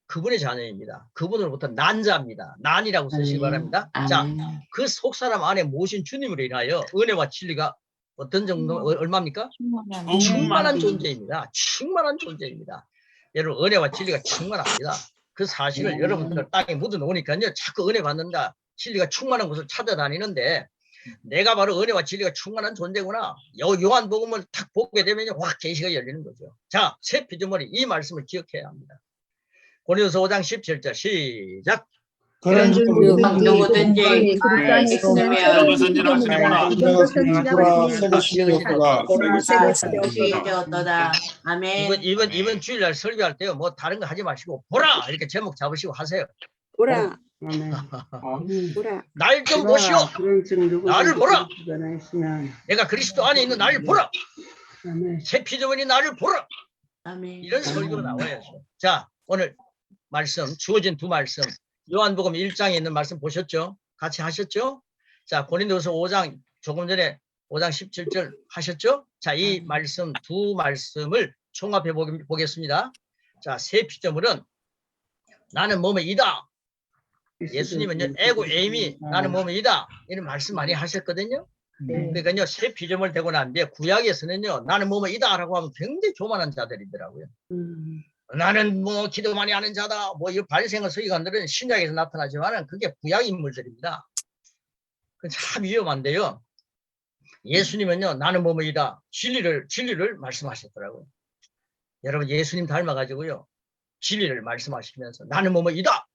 그분의 자녀입니다. 그분으로부터 난 자입니다. 난이라고 쓰시기 바랍니다. 자, 아멘. 그 속사람 안에 모신 주님으로 인하여 은혜와 진리가 어떤 정도 얼마입니까? 충만한 존재입니다. 충만한 존재입니다. 여러분 은혜와 진리가 충만합니다. 그 사실을 여러분들 땅에 묻어 놓으니까요. 자꾸 은혜 받는다. 진리가 충만한 곳을 찾아다니는데 내가 바로 은혜와 진리가 충만한 존재구나. 요한복음을 탁 보게 되면 확 계시가 열리는 거죠. 자, 새 피조물이 이 말씀을 기억해야 합니다. 고린도서 5장 17절 시작. 그런 줄 누구든지 무엇인지를 하시는구나. 되었도다. 아멘. 이번 주일날 설교할 때요. 뭐 다른 거 하지 마시고 보라 이렇게 제목 잡으시고 하세요. 보라. 보라. 날 좀 보시오. 나를 보라. 보라. 내가 그리스도 안에 있는 나를 보라. 새 피조물이 나를 보라. 아멘. 이런 설교가 나와야죠. 자, 오늘 말씀 주어진 두 말씀 요한복음 1장에 있는 말씀 보셨죠? 같이 하셨죠? 자, 고린도서 5장 조금 전에 5장 17절 하셨죠? 자, 이 말씀 두 말씀을 총합해 보겠습니다. 자, 새 피조물은 나는 몸의 이다. 예수님은 에고 에임이 나는 몸의 이다. 이런 말씀 많이 하셨거든요. 그러니까요, 새 피조물 되고 난 뒤에 구약에서는요, 나는 몸의 이다라고 하면 굉장히 교만한 자들이더라고요. 나는 뭐 기도 많이 하는 자다. 뭐 이 발생의 서기관들은 신약에서 나타나지만은 그게 구약 인물들입니다. 그 참 위험한데요. 예수님은요, 나는 뭐뭐이다. 진리를 말씀하셨더라고요. 여러분 예수님 닮아가지고요, 진리를 말씀하시면서 나는 뭐뭐이다.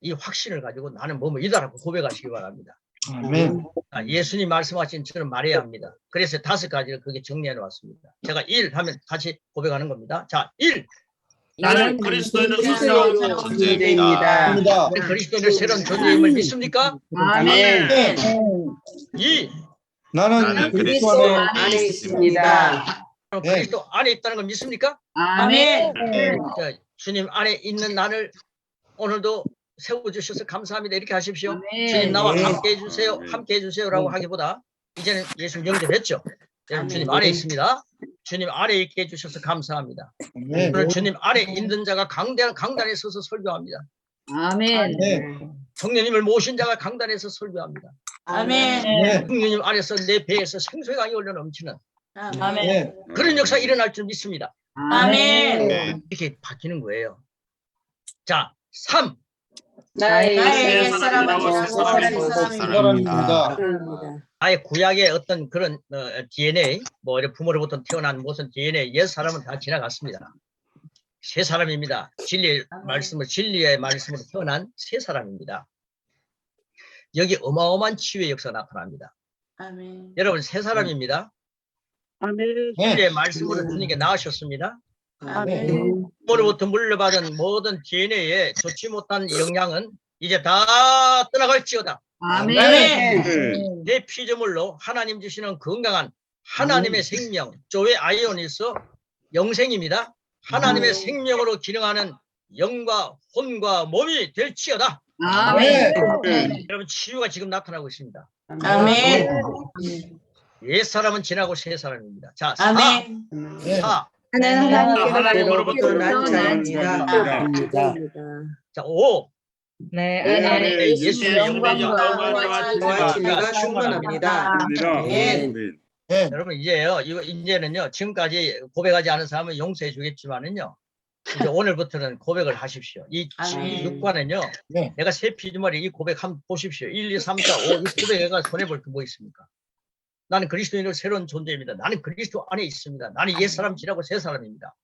이 확신을 가지고 나는 뭐뭐이다라고 고백하시기 바랍니다. 아멘. 예수님 말씀하신 처럼 말해야 합니다. 그래서 5가지를 그게 정리해 놓았습니다. 제가 1 하면 같이 고백하는 겁니다. 자, 1. 나는 그리스도인을 새로운 존재입니다. 그리스도인의 새로운 존재임을 믿습니까? 아멘. 2. 나는 그리스도 안에 안에 있습니다. 그리스도 안에 있다는 걸 믿습니까? 아멘. 자, 주님 안에 있는 나를 오늘도 세워주셔서 감사합니다. 이렇게 하십시오. 아멘. 주님 나와 네. 함께 해주세요. 함께 해주세요라고 하기보다 이제는 예수를 영접했죠. 여러분 주님 안에 있습니다. 주님 안에 있게 해주셔서 감사합니다. 아멘. 오늘 주님 안에 있는 자가 강단에 서서 설교합니다. 아멘. 성령님을 모신 자가 강단에서 설교합니다. 아멘. 성령님 안에서 내 배에서 생수의 강이 흘러 넘치는 아멘. 그런 역사 일어날 줄 믿습니다. 아멘. 이렇게 바뀌는 거예요. 자, 3. 나의 나의 사랑은 사람입니다. 아예 구약의 어떤 그런 DNA, 뭐 이렇게 부모로부터 태어난 무슨 DNA, 옛 사람은 다 지나갔습니다. 새 사람입니다. 진리의 말씀으로 태어난 새 사람입니다. 여기 어마어마한 치유의 역사가 나타납니다. 아멘. 여러분 새 사람입니다. 진리의 말씀으로 주님께 나으셨습니다. 아멘. 부모로부터 물려받은 모든 DNA에 좋지 못한 영향은 이제 다 떠나갈지어다. 아멘. 내 피조물로 하나님 주시는 건강한 하나님의 생명, 조의 아이오니스 영생입니다. 하나님의 생명으로 기능하는 영과 혼과 몸이 될지어다. 아멘. 여러분 치유가 지금 나타나고 있습니다. 아멘. 옛 사람은 지나고 새 사람입니다. 자, 4. 아멘. 4. 하나님으로부터 난 자입니다. 자, 5. 내 네. 안에 예수의 영광과 진리가 충만합니다. 아멘. 여러분 이제는요 지금까지 고백하지 않은 사람은 용서해 주겠지만은요 이제 오늘부터는 고백을 하십시오. 이 아멘. 6관은요. 네. 내가 세 피드말에 이 고백 한번 보십시오. 1, 2, 3, 4, 5. 이 고백에가 손해볼 게 뭐 있습니까? 나는 그리스도인으로 새로운 존재입니다. 나는 그리스도 안에 있습니다. 나는 옛사람 지나고 새사람입니다.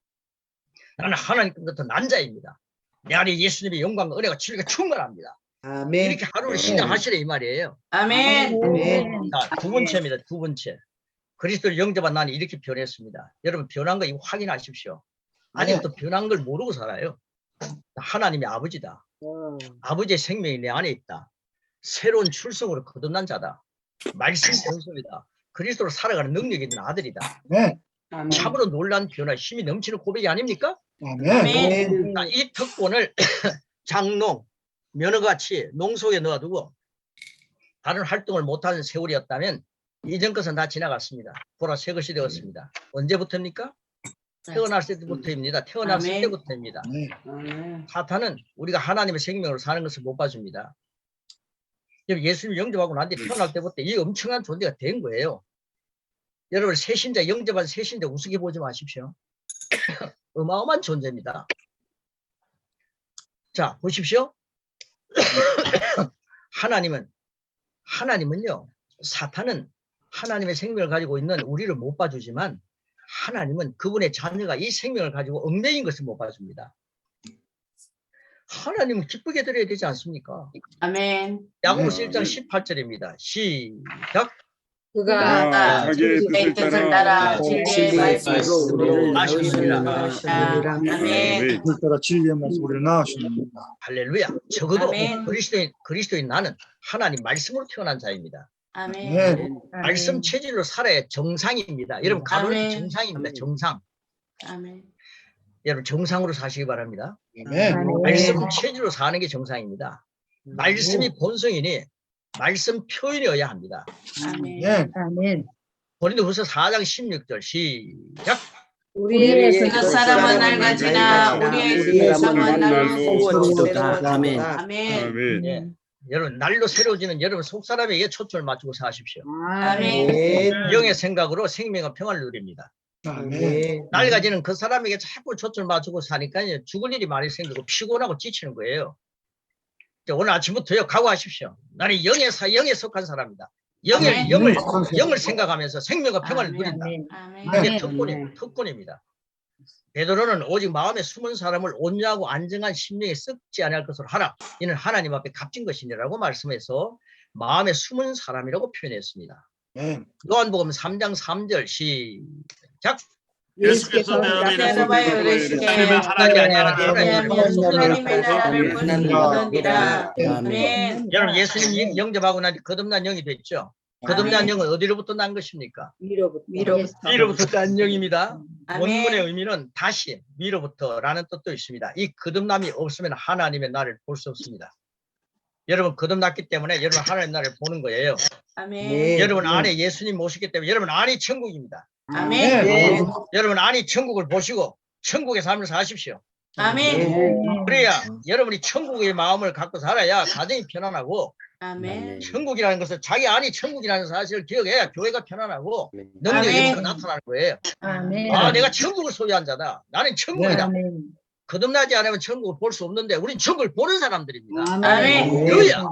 나는 하나님께로부터 난 자입니다. 내 안에 예수님의 영광과 은혜가 진리가 충만합니다. 아멘. 이렇게 하루를 시작하시래 이 말이에요. 아멘. 아멘. 자, 두 번째입니다. 두 번째. 그리스도를 영접한 나는 이렇게 변했습니다. 여러분 변한 거 이거 확인하십시오. 아직도 변한 걸 모르고 살아요. 하나님의 아버지다. 아버지의 생명이 내 안에 있다. 새로운 출생으로 거듭난 자다. 말씀 변성이다. 그리스도로 살아가는 능력이 있는 아들이다. 네. 아멘. 참으로 놀란 변화, 힘이 넘치는 고백이 아닙니까? 아멘. 아멘. 자, 이 특권을 장농, 면허같이 농 속에 넣어두고 다른 활동을 못하는 세월이었다면 이전 것은 다 지나갔습니다. 보라 새 것이 되었습니다. 언제부터입니까? 태어났을 때부터입니다. 태어났을 아멘. 때부터입니다. 네. 아멘. 사탄은 우리가 하나님의 생명으로 사는 것을 못 봐줍니다. 예수님 영접하고 난 뒤 태어날 때부터 이 엄청난 존재가 된 거예요. 여러분 새신자 영접한 새신자 우습게 보지 마십시오. 어마어마한 존재입니다. 자 보십시오. 하나님은요. 사탄은 하나님의 생명을 가지고 있는 우리를 못 봐주지만 하나님은 그분의 자녀가 이 생명을 가지고 얽매인 것을 못 봐줍니다. 하나님은 기쁘게 드려야 되지 않습니까? 아멘. 야고보서 1장 18절입니다. 시작. 그가 자기의 내 뜻을 뜻을 따라 따라 진리의 말씀으로 우리를 아십니다. 낳으시느니라. 아멘. 따라 진리의 말씀을 나으십니다. 할렐루야. 적어도 아멘. 그리스도인 나는 하나님 말씀으로 태어난 자입니다. 아멘. 네. 말씀 체질로 살아야 정상입니다. 여러분 가로는 아멘. 정상입니다. 정상. 아멘. 여러분 정상으로 사시기 바랍니다. 아멘. 말씀 체질로 사는 게 정상입니다. 말씀이 본성이니 말씀 표현이어야 합니다. 아멘. 네. 아멘. 고린도후서 4장 16절 시작. 우리의 그 사람은 낡아지나 우리의 사람은 날로 새로워지도다. 아멘. 아멘. 예. 여러분 날로 새로워지는 여러분 속사람에게 초점을 맞추고 사십시오. 아멘. 아멘. 영의 생각으로 생명과 평안을 누립니다. 아멘. 낡아지는 그 사람에게 자꾸 초점을 맞추고 사니까 죽을 일이 많이 생기고 피곤하고 지치는 거예요. 자, 오늘 아침부터요 각오하십시오. 나는 영에 속한 사람이다. 아멘. 영을 생각하면서 생명과 평안을 아멘. 누린다. 아멘. 이게 특권입니다. 베드로는 오직 마음에 숨은 사람을 온유하고 안정한 심령에 썩지 않을 것으로 하라. 이는 하나님 앞에 값진 것이니라고 말씀해서 마음에 숨은 사람이라고 표현했습니다. 네. 요한복음 3장 3절 시작. 예수께서 나타나서 봐요 이르시되 하나님의 나라를 보내시느니라. 아멘. 여러분 예수님 영접하고 난 뒤 거듭난 영이 됐죠. 거듭난 영은 어디로부터 난 것입니까? 위로부터 난 영입니다. 원문의 아멘. 의미는 다시 위로부터라는 뜻도 있습니다. 이 거듭남이 없으면 하나님의 나를 볼 수 없습니다. 여러분 거듭났기 때문에 여러분 하나님 나를 보는 거예요. 아멘. 여러분 안에 예수님 모시기 때문에 여러분 안이 천국입니다. 아멘. 네. 여러분 안이 천국을 보시고 천국의 삶을 사십시오. 아멘. 그래야 여러분이 천국의 마음을 갖고 살아야 가정이 편안하고 아멘. 천국이라는 것을 자기 안이 천국이라는 사실을 기억해야 교회가 편안하고 능력이 아멘. 나타나는 거예요. 아멘. 아 내가 천국을 소유한 자다. 나는 천국이다. 아멘. 거듭나지 않으면 천국을 볼 수 없는데 우린 천국을 보는 사람들입니다. 아멘. 할렐루야.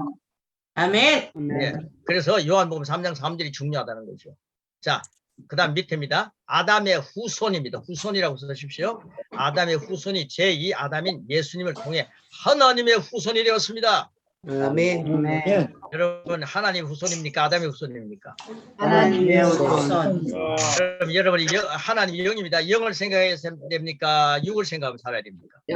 아멘. 네. 그래서 요한복음 3장 3절이 중요하다는 거죠. 자, 그 다음 밑에입니다. 아담의 후손입니다. 후손이라고 쓰십시오. 아담의 후손이 제2 아담인 예수님을 통해 하나님의 후손이 되었습니다. 아멘. 네. 여러분 하나님 후손입니까? 아담의 후손입니까? 하나님의 우선. 그럼 여러분이 하나님이 영입니다. 영을 생각해야 됩니까? 육을 생각하면 살아야 됩니까? 네,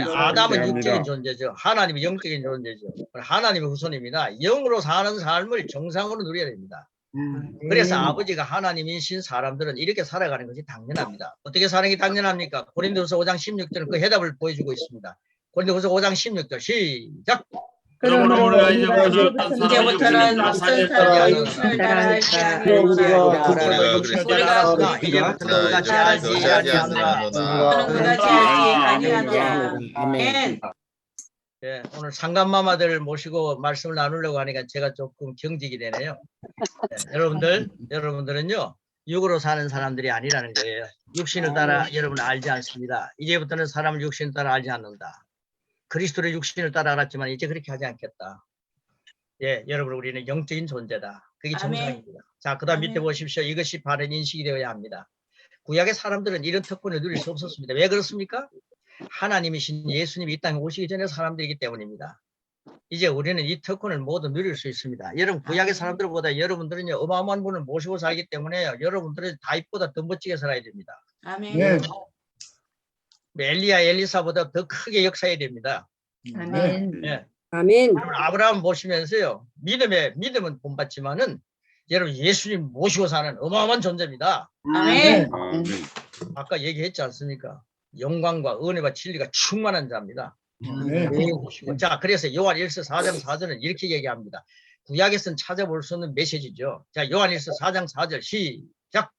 아담은 육적인 존재죠. 하나님이 영적인 존재죠. 하나님의 후손입니다. 영으로 사는 삶을 정상으로 누려야 됩니다. 그래서 아버지가 하나님이신 사람들은 이렇게 살아가는 것이 당연합니다. 어떻게 사는 게 당연합니까? 고린도후서 5장 16절은 그 해답을 보여주고 있습니다. 고린도후서 5장 16절 시작. 그러므로 우리가 이제부터는 어떤 사람이 육신을 따라 할지 우리가 육신을 따라 이제부터는 같이 하지 아니하노라. 그같이 하지 아니하노라. 아멘. 예, 오늘 상감마마들 모시고 말씀을 나누려고 하니까 제가 조금 경직이 되네요. 예, 여러분들은요 육으로 사는 사람들이 아니라는 거예요. 육신을 따라 여러분 알지 않습니다. 이제부터는 사람을 육신을 따라 알지 않는다. 그리스도를 육신을 따라 알았지만 이제 그렇게 하지 않겠다. 예, 여러분 우리는 영적인 존재다. 그게 아멘. 정상입니다. 자, 그다음 밑에 아멘. 보십시오. 이것이 바른 인식이 되어야 합니다. 구약의 사람들은 이런 특권을 누릴 수 없었습니다. 왜 그렇습니까? 하나님이신 예수님이 이 땅에 오시기 전에 사람들이기 때문입니다. 이제 우리는 이 특권을 모두 누릴 수 있습니다. 여러분 구약의 사람들보다 여러분들은요 어마어마한 분을 모시고 살기 때문에 여러분들은 다윗보다 더 멋지게 살아야 됩니다. 아멘. 네. 엘리야 엘리사보다 더 크게 역사해야 됩니다. 아멘. 예. 아멘. 여러분 아브라함 보시면서요 믿음은 본받지만은 여러분 예수님 모시고 사는 어마어마한 존재입니다. 아멘. 아까 얘기했지 않습니까? 영광과 은혜와 진리가 충만한 자입니다. 네. 자, 그래서 요한 1서 4장 4절은 이렇게 얘기합니다. 구약에서는 찾아볼 수 없는 메시지죠. 자, 요한 1서 4장 4절 시작.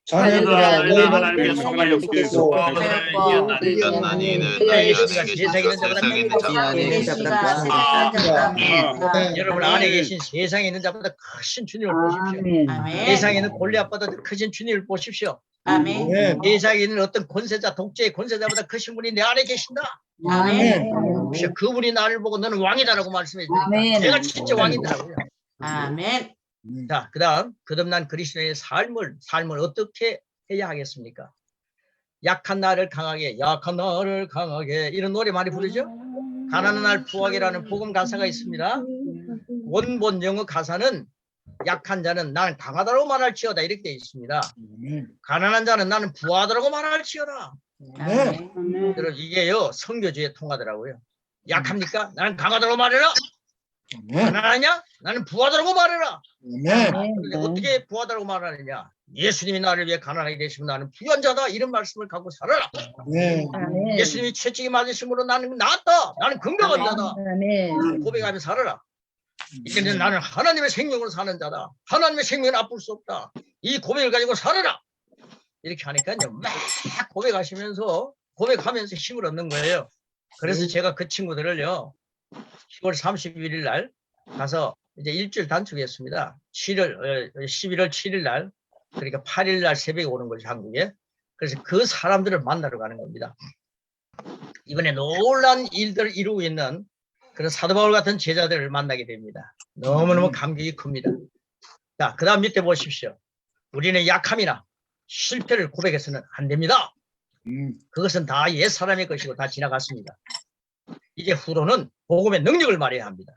자녀들아 자녀들아, 너희가 하나님께 속하였고 속하였고 이었나니 이는 네, 너희가 예수가 세계 세상에 있는 자보다 세상에 있는 자 여러분 안에 계신 세상에 있는 자보다 크신 주님을 보십시오. 아멘. 아멘. 세상에 있는 골리앗보다 더 크신 주님을 보십시오. 아멘. 네. 세상에 있는 어떤 권세자, 독재의 권세자보다 크신 분이 내 안에 계신다. 아멘. 혹시 그분이 나를 보고 너는 왕이다라고 말씀해 주니까 아멘. 내가 진짜 왕이다라고요. 아멘. 자, 그다음 거듭난 그리스도의 삶을 어떻게 해야 하겠습니까? 약한 나를 강하게 이런 노래 많이 부르죠? 가난한 날 부하게라는 복음 가사가 있습니다. 원본 영어 가사는 약한 자는 나는 강하다고 말할지어다 이렇게 되어 있습니다. 가난한 자는 나는 부하다고 말할지어다. 네. 여러분 이게요 선교주에 통하더라고요. 약합니까? 나는 강하다고 말해라. 네. 가난하냐? 나는 부하다고 말해라. 네. 그런데 어떻게 부하다고 말하느냐? 예수님이 나를 위해 가난하게 되시면 나는 부유한 자다 이런 말씀을 갖고 살아라. 네. 아멘. 예수님이 채찍이 맞으심으로 나는 나았다. 나는 건강한 자다. 아멘. 고백하며 살아라. 이제는 나는 하나님의 생명으로 사는 자다. 하나님의 생명은 나쁠 수 없다. 이 고백을 가지고 살아라. 이렇게 하니까요 막 고백하면서 힘을 얻는 거예요. 그래서 제가 그 친구들을요 10월 31일 날 가서 이제 일주일 단축했습니다. 11월 7일 날 그러니까 8일 날 새벽에 오는 거죠 한국에. 그래서 그 사람들을 만나러 가는 겁니다. 이번에 놀라운 일들을 이루고 있는 그런 사도 바울 같은 제자들을 만나게 됩니다. 너무너무 감격이 큽니다. 자, 그 다음 밑에 보십시오. 우리는 약함이나 실패를 고백해서는 안 됩니다. 그것은 다 옛 사람의 것이고 다 지나갔습니다. 이제 후로는 복음의 능력을 말해야 합니다.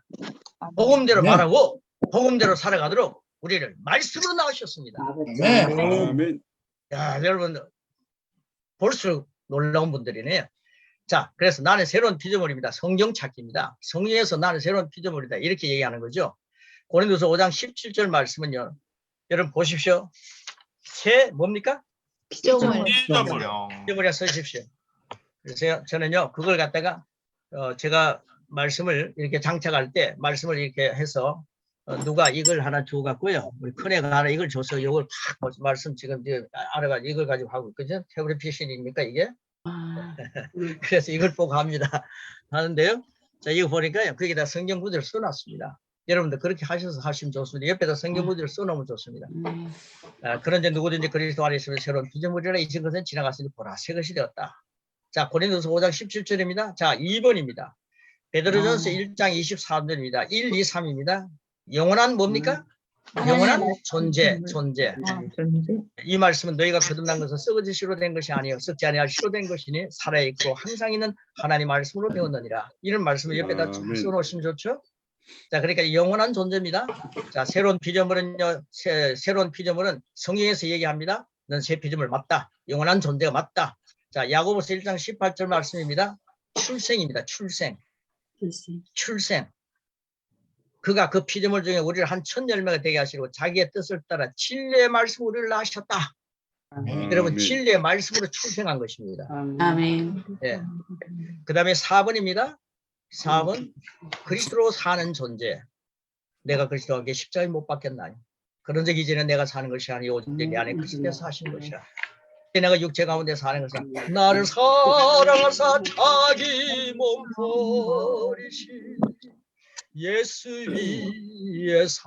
복음대로 네. 말하고 복음대로 살아가도록 우리를 말씀으로 나오셨습니다. 네. 아멘. 야, 여러분 볼수록 놀라운 분들이네요. 자, 그래서 나는 새로운 피조물입니다. 성경 찾기입니다. 성경에서 나는 새로운 피조물이다. 이렇게 얘기하는 거죠. 고린도서 5장 17절 말씀은요. 여러분 보십시오. 새 뭡니까? 피조물. 피조물이라 써주십시오. 그래서 저는요 그걸 갖다가 제가 말씀을 이렇게 장착할 때 말씀을 이렇게 해서 누가 이걸 하나 주고 갔고요. 우리 큰애가 하나 이걸 줘서 이걸 팍 말씀 지금 알아가지고 이걸 가지고 하고 있거든요. 태블릿 PC입니까 이게? 그래서 이걸 보고 합니다. 하는데요. 자, 이거 보니까요. 거기다 성경 구절을 써놨습니다. 여러분들 그렇게 하셔서 하시면 좋습니다. 옆에다 성경 구절을 써놓으면 좋습니다. 그런데 누구든지 그리스도 안에 있으면 새로운 피조물이라 이전 것은 지나갔으니 보라 새 것이 되었다. 자, 고린도서 5장 17절입니다. 자, 2번입니다. 베드로전서 1장 24절입니다. 1, 2, 3입니다. 영원한 뭡니까? 영원한 존재. 이 말씀은 너희가 거듭난 것은 썩어질 시로 된 것이 아니요 썩지 아니할 시로 된 것이니 살아있고 항상 있는 하나님 말씀으로 배웠느니라. 이런 말씀을 옆에다 써놓으시면 좋죠. 자, 그러니까 영원한 존재입니다. 자, 새로운 피조물은요, 새로운 피조물은 성경에서 얘기합니다. 넌 새 피조물 맞다. 영원한 존재가 맞다. 자, 야고보서 1장 18절 말씀입니다. 출생입니다. 출생. 그가 그 피조물 중에 우리를 한 1000열매가 되게 하시고 자기의 뜻을 따라 진리의 말씀으로 우리를 낳으셨다. 여러분 진리의 말씀으로 출생한 것입니다. 아멘. 예. 그 다음에 4번입니다. 4번 그리스도로 사는 존재. 내가 그리스도와 함께 십자가에 못 박혔나니 그런 적 이제는 내가 사는 것이 아니오 오직 내 안에 그리스도께서 하신 것이라. 내가 육체 가운데 사는 것은 나를 사랑하사 자기 몸 버리시 예수 위에 산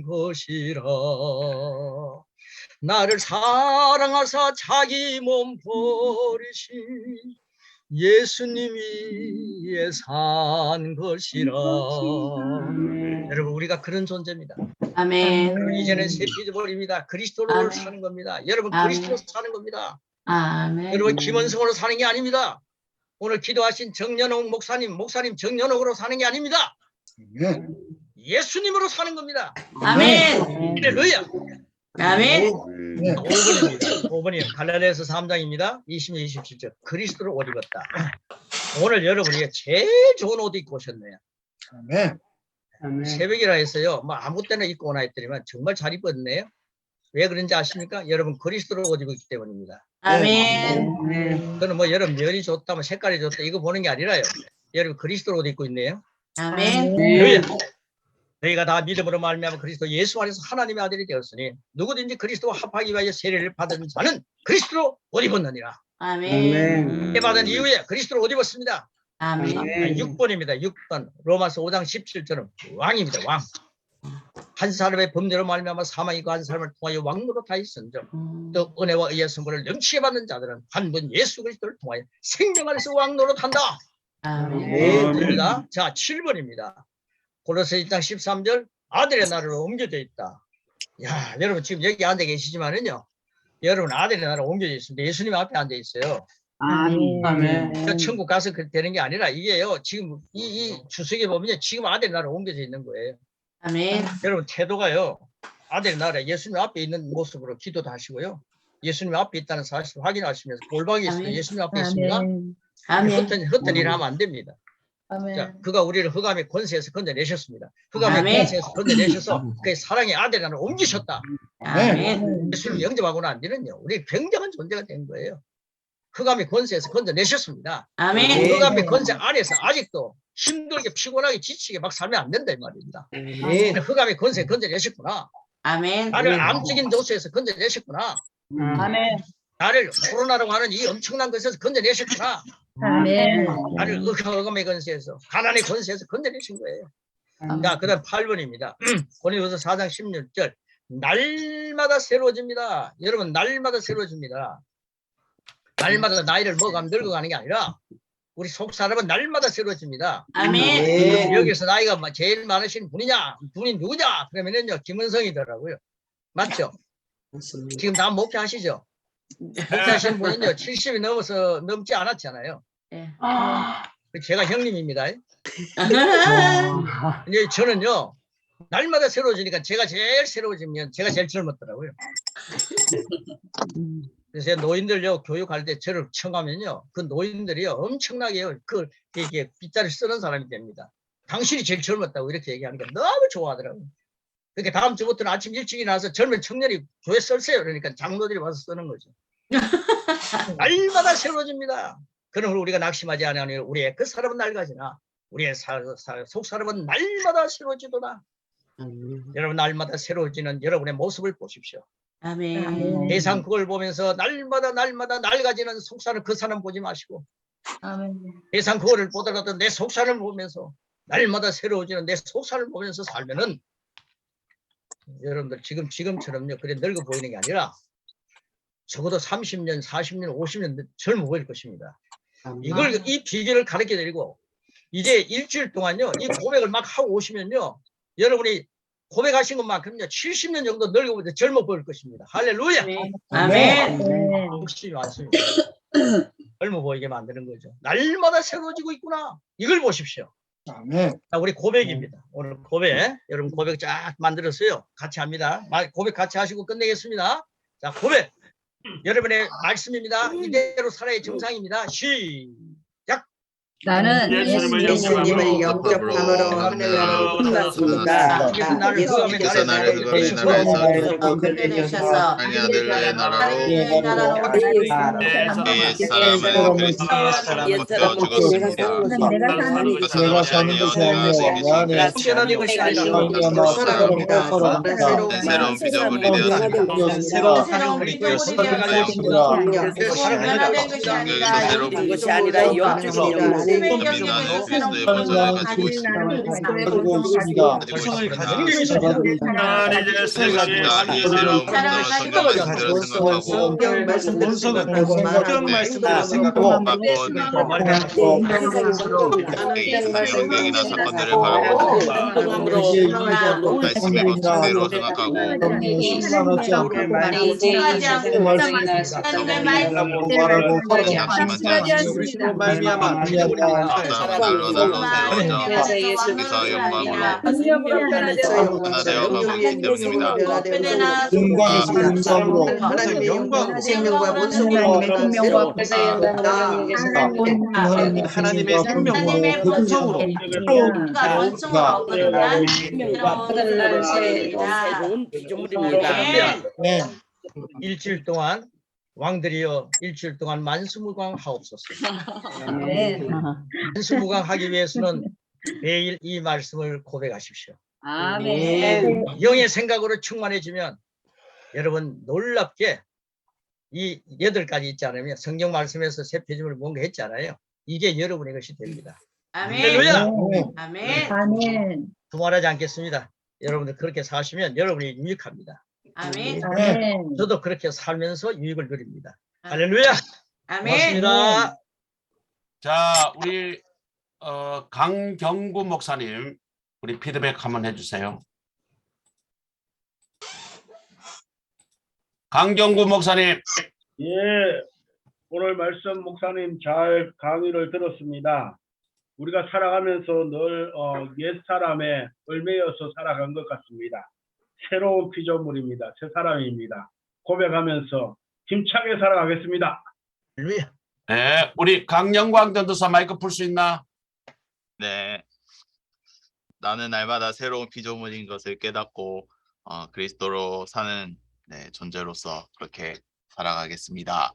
것이라. 나를 사랑하사 자기 몸 버리신 예수님 위에 산 것이라. 여러분, 우리가 그런 존재입니다. 아멘. 여러분, 이제는 새 피조물입니다. 그리스도로 아멘. 사는 겁니다. 여러분, 아멘. 그리스도로 사는 겁니다. 아멘. 여러분, 김원성으로 사는 게 아닙니다. 오늘 기도하신 정연옥 목사님 정연옥으로 사는 게 아닙니다. 아멘. 예수님으로 사는 겁니다. 아멘. 할렐루야. 아멘. 5번입니다. 5번이요. 갈라디아서 3장입니다. 20절 27절. 그리스도를 옷 입었다. 오늘 여러분이 제일 좋은 옷 입고 오셨네요. 아멘. 새벽이라 해서요. 뭐 아무 때나 입고 오나 했더니만 정말 잘 입었네요. 왜 그런지 아십니까? 여러분 그리스도를 옷 입었기 때문입니다. 아멘. 저는 뭐 여러분 면이 좋다, 뭐 색깔이 좋다 이거 보는 게 아니라요. 여러분 그리스도를 옷 입고 있네요. 아멘. 할렐루야. 너희가 다 믿음으로 말미암아 그리스도 예수 안에서 하나님의 아들이 되었으니 누구든지 그리스도와 합하기 위하여 세례를 받은 자는 그리스도로 옷 입었느니라. 아멘. 세례 받은 이후에 그리스도로 옷 입었습니다. 아멘. 6번입니다. 6번 로마서 5장 17절은 왕입니다. 왕. 한 사람의 범죄로 말미암아 사망이 있고 한 사람을 통하여 왕으로 다 있은즉 또 은혜와 의의 선물을 넘치게 받는 자들은 한 분 예수 그리스도를 통하여 생명 안에서 왕노릇 한다. 아멘. 자 7번입니다. 골로새 1장 13절 아들의 나라로 옮겨져 있다. 야, 여러분 지금 여기 앉아 계시지만은요. 여러분 아들의 나라로 옮겨져 있습니다. 예수님 앞에 앉아 있어요. 아멘. 저 천국 가서 그렇게 되는 게 아니라 이게요. 지금 이 주석에 보면요. 지금 아들의 나라로 옮겨져 있는 거예요. 아멘. 여러분 태도가요. 아들의 나라 예수님 앞에 있는 모습으로 기도도 하시고요. 예수님 앞에 있다는 사실을 확인하시면서 골방에 있으면 아멘. 예수님 앞에 있습니다. 아멘. 헛된 일을 하면 안 됩니다. 자, 그가 우리를 흑암의 권세에서 건져내셨습니다. 흑암의 아멘. 권세에서 건져내셔서 그의 사랑의 아들의 나라로 옮기셨다. 아멘. 예수를 영접하고 난 뒤는요. 우리 굉장한 존재가 된 거예요. 흑암의 권세에서 건져내셨습니다. 아멘. 흑암의 권세 안에서 아직도 힘들게 피곤하게 지치게 막 살면 안 된다 이 말입니다. 흑암의 권세 건져내셨구나. 아멘. 나를 암적인 도수에서 건져내셨구나. 아멘. 나를 코로나라고 하는 이 엄청난 것에서 건져내셨구나. 아멘. 나를 흑암의 권세에서 가난의 권세에서 건져내신 거예요. 자, 그 다음 8번입니다. 고린도서 4장 16절. 날마다 새로워집니다. 여러분, 날마다 새로워집니다. 날마다 나이를 먹어가면 늙어가는 게 아니라 우리 속 사람은 날마다 새로워집니다. 아멘. 여기서 나이가 제일 많으신 분이 누구냐? 그러면은요, 김은성이더라고요. 맞죠? 지금 다 목회하시죠? 목회하시는 분은요, 70이 넘지 않았잖아요. 네. 제가 형님입니다. 이제 저는요, 날마다 새로워지니까 제가 제일 새로워지면 제가 제일 젊었더라고요. 그래서 노인들요, 교육할 때 저를 청하면요, 그 노인들이요, 엄청나게요, 이게 빗자루 쓰는 사람이 됩니다. 당신이 제일 젊었다고 이렇게 얘기하니까 너무 좋아하더라고요. 그러니까 다음 주부터는 아침 일찍 일어나서 젊은 청년이 교회 쓰세요. 그러니까 장로들이 와서 쓰는 거죠. 날마다 새로워집니다. 그럼 우리가 낙심하지 않으니 우리의 그 사람은 낡아지나 우리의 속 사람은 날마다 새로워지도다. 여러분 날마다 새로워지는 여러분의 모습을 보십시오. 아멘. 세상 그걸 보면서 날마다 낡아지는 속사는 그 사람 보지 마시고 세상 그거를 보더라도 내 속사를 보면서 날마다 새로워지는 내 속사를 보면서 살면은 여러분들 지금처럼요 그래 늙어 보이는 게 아니라 적어도 30년, 40년, 50년 젊어 보일 것입니다. 이 비결을 가르쳐 드리고 이제 일주일 동안요 이 고백을 막 하고 오시면요 여러분이 고백하신 것만큼요 70년 정도 늙어 젊어 보일 것입니다. 할렐루야. 아멘. 욕심이 많습니다. 젊어 보이게 만드는 거죠. 날마다 새로워지고 있구나. 이걸 보십시오. 아멘. 자, 우리 고백입니다. 오늘 고백. 여러분 고백 쫙 만들었어요. 같이 합니다. 고백 같이 하시고 끝내겠습니다. 자, 고백. 여러분의 말씀입니다. 이대로 살아야 정상입니다. 시작. 나는 예수님을 영접함으로 하늘나라로 끝났습니다. 예수께서 나를 그거를 나라에서 건져내셔서 아니 아들의 나라로 의 나라로 옛 사람은 그리스도로 붙여 죽었습니다. 내가 사는 것이 아니라 내 안에 하나님 것이 아니라 새로운 피조물이 되었습니다. 새로운 피조물이 되었습니다. 성경에서 새로운 것이 아니라 영적인 말씀의 새로운 경륜으로 피조물로 새로운 그리스도의 피조물로 본성을 가지고 있나는 가지고 있습니다. 백성을 있습니다. 가지고 있습니다. 하나님 이제 내 세상에 자신이 새로운 사랑을 본성을 가지고 성경 말씀대로 생각하고 성경 말씀대로 생각하고 네. 말하고 말씀대로 생각하고 바꿔 세상의 환경이나 사건들을 바라보고 말씀을 그대로 생각하고 심란하지 않고 하지 않고 말씀을 말씀을 말하고 낙심하지 않고 그리스도로 말미암아 사람은 날로 날로 새로워져 그리스도의 영광으로 하나 되어 가고 있기 때문입니다. 영광에서 영광으로 하나님의 영광으로 생명과 본성으로 변한 새로운 하나님의 생명과 본성으로 원성으로 변한 새로운 피조물입니다. 네. 일주일 동안 왕들이여 일주일 동안 만수무강하옵소서. 아멘. 만수무강하기 위해서는 매일 이 말씀을 고백하십시오. 아멘. 영의 생각으로 충만해지면 여러분 놀랍게 이 8가지 있지 않으면 성경 말씀에서 새 피조물 뭔가 했잖아요. 이게 여러분의 것이 됩니다. 아멘. 할렐루야. 아멘. 아멘. 두말하지 않겠습니다. 여러분들 그렇게 사시면 여러분이 유익합니다. 아멘. 아멘. 저도 그렇게 살면서 유익을 누립니다. 할렐루야. 아멘. 고맙습니다. 자, 우리 강경구 목사님, 우리 피드백 한번 해주세요. 강경구 목사님. 예, 오늘 말씀 목사님 잘 강의를 들었습니다. 우리가 살아가면서 늘 옛사람의 얼매여서 살아간 것 같습니다. 새로운 피조물입니다. 새 사람입니다. 고백하면서 힘차게 살아가겠습니다. 할렐루야. 네, 우리 강영광 전도사 마이크 풀 수 있나? 네. 나는 날마다 새로운 피조물인 것을 깨닫고 그리스도로 사는 존재로서 그렇게 살아가겠습니다.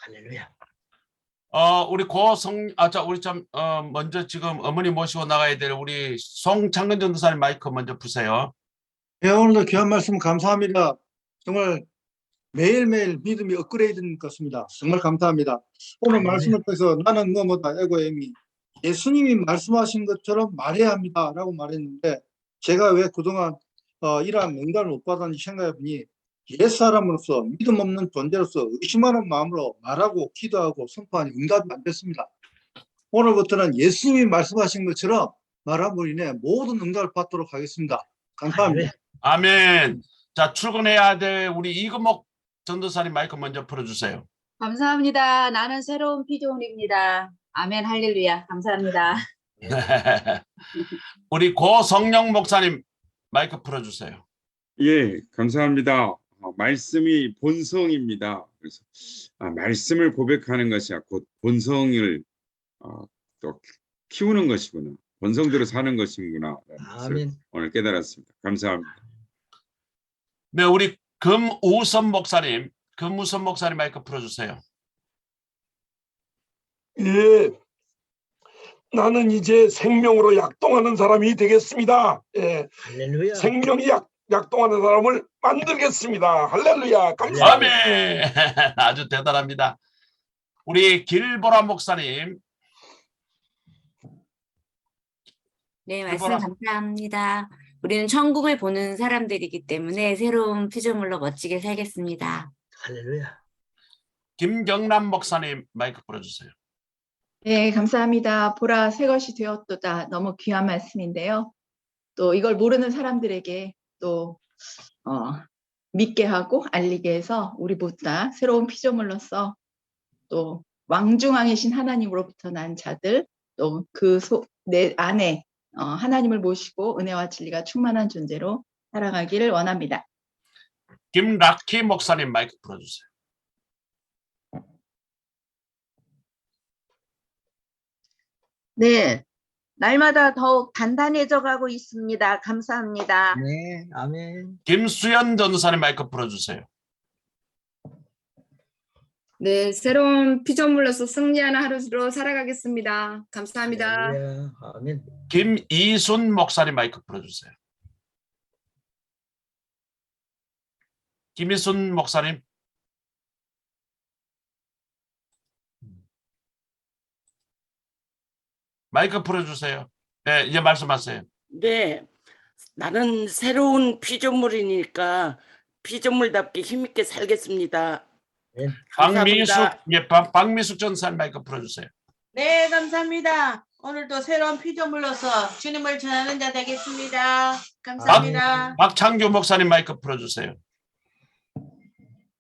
할렐루야. 우리 우리 참 먼저 지금 어머니 모시고 나가야 될 우리 송창근 전도사님 마이크 먼저 푸세요. 네, 오늘도 귀한 말씀 감사합니다. 정말 매일매일 믿음이 업그레이드된 것 같습니다. 정말 감사합니다. 오늘 말씀을 통해서 나는 뭐뭐다 에고엠이 예수님이 말씀하신 것처럼 말해야 합니다 라고 말했는데 제가 왜 그동안 이러한 명단을 못 받았는지 생각해보니 옛사람으로서 믿음 없는 존재로서 의심하는 마음으로 말하고 기도하고 선포하니 응답이 안 됐습니다. 오늘부터는 예수님이 말씀하신 것처럼 말함으로 인해 모든 응답을 받도록 하겠습니다. 감사합니다. 아멘. 자, 출근해야 될 우리 이금옥 전도사님 마이크 먼저 풀어주세요. 감사합니다. 나는 새로운 피조물입니다. 아멘. 할렐루야. 감사합니다. 우리 고성령 목사님 마이크 풀어주세요. 예, 감사합니다. 말씀이 본성입니다. 그래서 말씀을 고백하는 것이 곧 본성을 또 키우는 것이구나. 본성대로 사는 것이구나. 아멘. 오늘 깨달았습니다. 감사합니다. 네, 우리 금우선 목사님 마이크 풀어주세요. 예, 나는 이제 생명으로 약동하는 사람이 되겠습니다. 예, 할렐루야. 생명이 약동하는 사람을 만들겠습니다. 할렐루야. 감사합니다. 아멘. 아주 대단합니다. 우리 길보라 목사님. 네, 말씀 감사합니다. 우리는 천국을 보는 사람들이기 때문에 새로운 피조물로 멋지게 살겠습니다. 할렐루야. 김경남 목사님 마이크 풀어주세요. 네, 감사합니다. 보라 새 것이 되었도다. 너무 귀한 말씀인데요. 또 이걸 모르는 사람들에게 또 믿게 하고 알리게 해서 우리보다 새로운 피조물로서 또 왕중왕이신 하나님으로부터 난 자들 또 내 안에 하나님을 모시고 은혜와 진리가 충만한 존재로 살아가기를 원합니다. 김라키 목사님 마이크 풀어주세요. 네, 날마다 더욱 단단해져 가고 있습니다. 감사합니다. 네, 아멘. 김수연 전도사님 마이크 풀어주세요. 네, 새로운 피조물로서 승리하는 하루로 살아가겠습니다. 감사합니다. 할렐루야. 아멘. 김이순 목사님 마이크 풀어주세요. 김이순 목사님. 마이크 풀어주세요. 네, 이제 말씀하세요. 네, 나는 새로운 피조물이니까 피조물답게 힘있게 살겠습니다. 박미숙, 감사합니다. 예, 박미숙 전사님 마이크 풀어주세요. 네, 감사합니다. 오늘도 새로운 피조물로서 주님을 전하는 자 되겠습니다. 감사합니다. 박창규 목사님 마이크 풀어주세요.